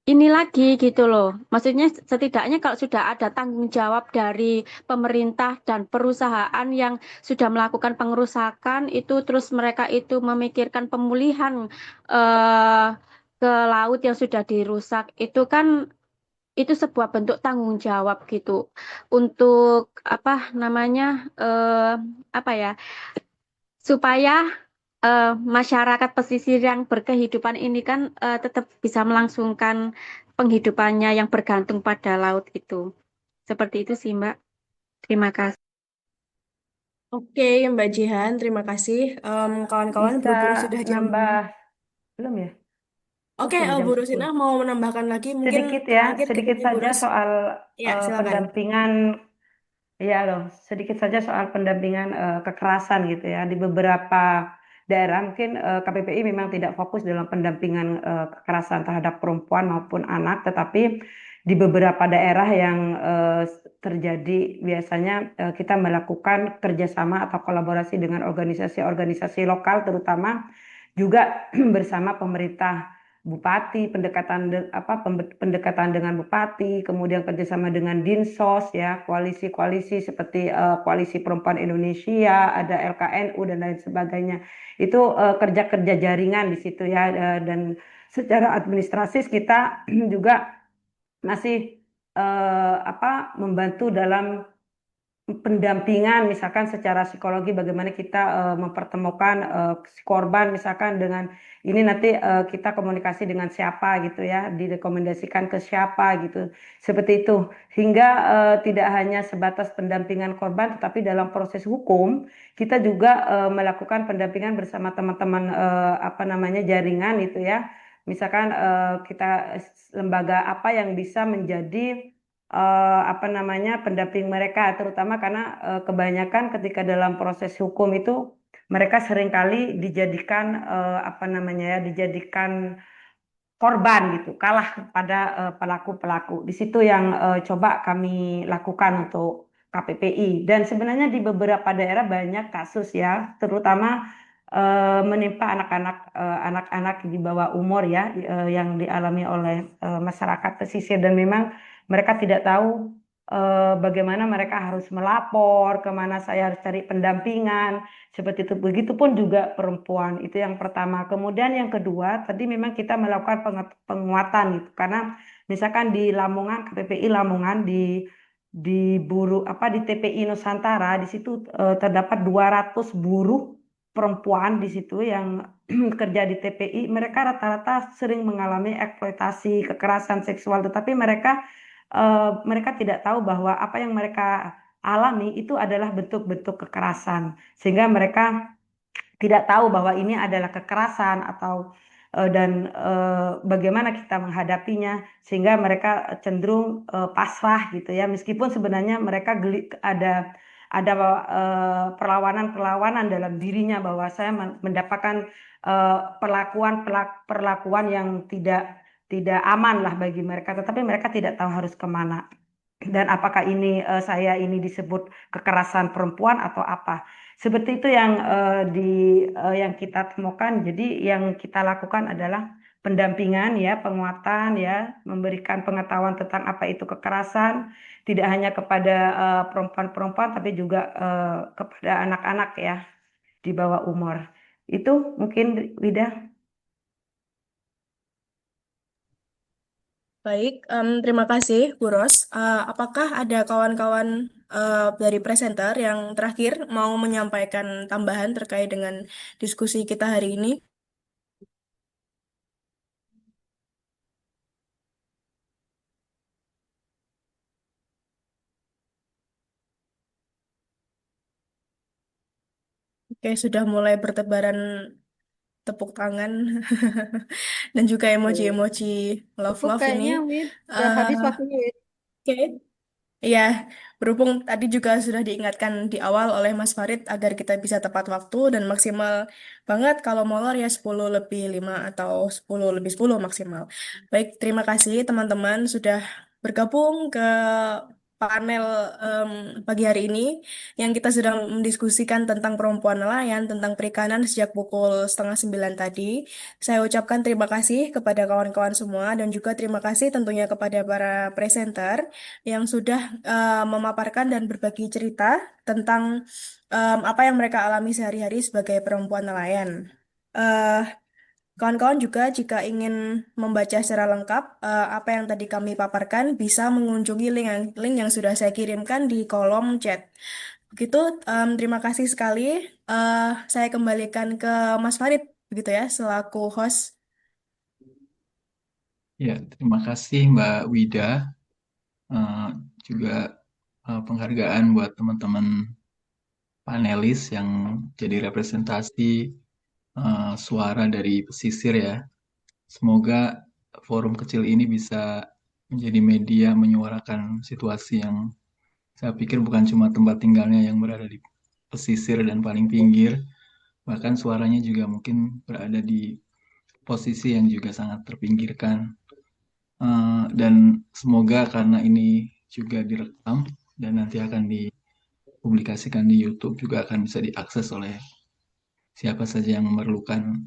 ini lagi gitu loh. Maksudnya setidaknya kalau sudah ada tanggung jawab dari pemerintah dan perusahaan yang sudah melakukan pengerusakan itu terus mereka itu memikirkan pemulihan ke laut yang sudah dirusak itu kan itu sebuah bentuk tanggung jawab gitu untuk supaya masyarakat pesisir yang berkehidupan ini kan tetap bisa melangsungkan penghidupannya yang bergantung pada laut itu. Seperti itu sih, Mbak. Terima kasih. Oke, Mbak Jihan, terima kasih. Kawan-kawan, Bisa berhubung sudah jam. nambah belum ya? Oh, Oke, sudah jam Bu 10. Rusinah mau menambahkan lagi, mungkin Sedikit ya, terakhir dari sedikit Bu saja Ros. soal Ya, silakan. pendampingan. Ya loh, sedikit saja soal pendampingan kekerasan gitu ya. Di beberapa daerah mungkin KPPI memang tidak fokus dalam pendampingan kekerasan terhadap perempuan maupun anak, tetapi di beberapa daerah yang terjadi biasanya kita melakukan kerjasama atau kolaborasi dengan organisasi-organisasi lokal, terutama juga bersama pemerintah bupati, pendekatan dengan bupati, kemudian kerjasama dengan Dinsos ya, koalisi-koalisi seperti Koalisi Perempuan Indonesia, ada LKNU dan lain sebagainya. Itu kerja-kerja jaringan di situ ya, dan secara administratif kita juga masih membantu dalam pendampingan misalkan secara psikologi bagaimana kita mempertemukan si korban misalkan dengan ini nanti kita komunikasi dengan siapa gitu ya, direkomendasikan ke siapa gitu, seperti itu, hingga tidak hanya sebatas pendampingan korban tetapi dalam proses hukum kita juga melakukan pendampingan bersama teman-teman jaringan gitu ya, misalkan kita lembaga apa yang bisa menjadi pendamping mereka, terutama karena kebanyakan ketika dalam proses hukum itu mereka seringkali dijadikan dijadikan korban gitu, kalah kepada pelaku-pelaku. Di situ yang coba kami lakukan untuk KPPI, dan sebenarnya di beberapa daerah banyak kasus ya, terutama menimpa anak-anak di bawah umur ya, yang dialami oleh masyarakat pesisir, dan memang mereka tidak tahu bagaimana mereka harus melapor, kemana saya harus cari pendampingan, seperti itu. Begitupun juga perempuan, itu yang pertama. Kemudian yang kedua, tadi memang kita melakukan penguatan gitu, karena misalkan di Lamongan, KPPI Lamongan di TPI Nusantara, di situ terdapat 200 buruh perempuan di situ yang kerja di TPI. Mereka rata-rata sering mengalami eksploitasi, kekerasan seksual, tetapi mereka tidak tahu bahwa apa yang mereka alami itu adalah bentuk-bentuk kekerasan, sehingga mereka tidak tahu bahwa ini adalah kekerasan atau bagaimana kita menghadapinya, sehingga mereka cenderung pasrah gitu ya, meskipun sebenarnya mereka ada perlawanan dalam dirinya bahwa saya mendapatkan perlakuan yang tidak aman lah bagi mereka, tetapi mereka tidak tahu harus kemana dan apakah saya ini disebut kekerasan perempuan atau apa. Seperti itu yang kita temukan. Jadi yang kita lakukan adalah pendampingan ya, penguatan ya, memberikan pengetahuan tentang apa itu kekerasan, tidak hanya kepada perempuan-perempuan tapi juga kepada anak-anak ya di bawah umur. Itu mungkin Wida. Baik, terima kasih, Bu Ros. Apakah ada kawan-kawan dari presenter yang terakhir mau menyampaikan tambahan terkait dengan diskusi kita hari ini? Oke, sudah mulai bertebaran tepuk tangan dan juga emoji-emoji Cukup love-love ini. kayaknya, Wid. Udah Eh, habis waktunya, Wid. Oke, iya, berhubung tadi juga sudah diingatkan di awal oleh Mas Farid agar kita bisa tepat waktu dan maksimal banget kalau molor ya 10 lebih 5 atau 10 lebih 10 maksimal. Baik, terima kasih teman-teman sudah bergabung ke panel pagi hari ini yang kita sedang mendiskusikan tentang perempuan nelayan, tentang perikanan sejak pukul setengah 9 tadi. Saya ucapkan terima kasih kepada kawan-kawan semua dan juga terima kasih tentunya kepada para presenter yang sudah memaparkan dan berbagi cerita tentang apa yang mereka alami sehari-hari sebagai perempuan nelayan. Eh, Kawan-kawan juga jika ingin membaca secara lengkap apa yang tadi kami paparkan bisa mengunjungi link yang sudah saya kirimkan di kolom chat. Begitu, terima kasih sekali. Eh, saya kembalikan ke Mas Farid begitu ya selaku host. Ya, terima kasih Mbak Wida. Juga penghargaan buat teman-teman panelis yang jadi representasi suara dari pesisir ya. Semoga forum kecil ini bisa menjadi media menyuarakan situasi yang saya pikir bukan cuma tempat tinggalnya yang berada di pesisir dan paling pinggir, bahkan suaranya juga mungkin berada di posisi yang juga sangat terpinggirkan. Dan semoga karena ini juga direkam dan nanti akan dipublikasikan di YouTube, juga akan bisa diakses oleh siapa saja yang memerlukan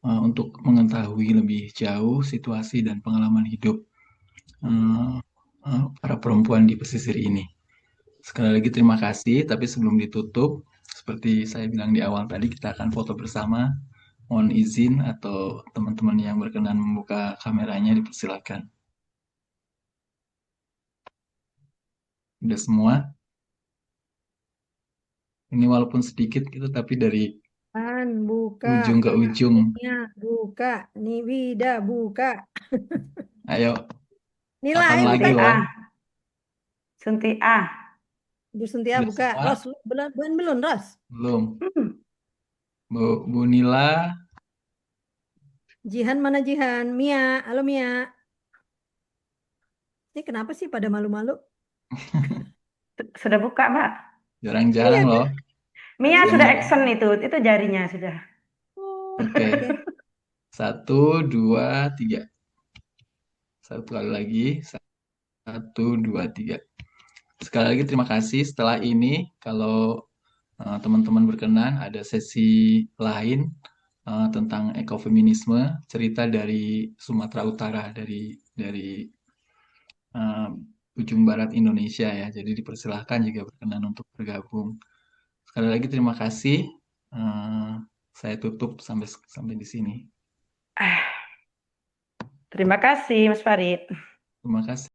untuk mengetahui lebih jauh situasi dan pengalaman hidup para perempuan di pesisir ini. Sekali lagi terima kasih, tapi sebelum ditutup, seperti saya bilang di awal tadi, kita akan foto bersama. Mohon izin atau teman-teman yang berkenan membuka kameranya dipersilakan. Udah semua? Ini walaupun sedikit gitu, tapi dari Buka. ujung ke ujung. Buka. Nih Wida buka. Ayo. Nila, Kapan ayo lagi buka. loh? Suntia. Bu Suntia Udah buka. semua? Ros, belum Ros? Belum. Bu Nila. Jihan mana Jihan? Mia, halo Mia. Ini kenapa sih pada malu-malu? Sudah buka, Mbak. Jarang-jarang Iya, loh. Mia Saya sudah mau- action itu jarinya sudah. Oke. 1, 2, 3. Satu kali lagi. 1, 2, 3. Sekali lagi terima kasih. Setelah ini, kalau teman-teman berkenan, ada sesi lain tentang ekofeminisme, cerita dari Sumatera Utara, dari ujung barat Indonesia ya. Jadi dipersilahkan jika berkenan untuk bergabung. Sekali lagi terima kasih. Saya tutup sampai di sini. Terima kasih, Mas Farid. Terima kasih.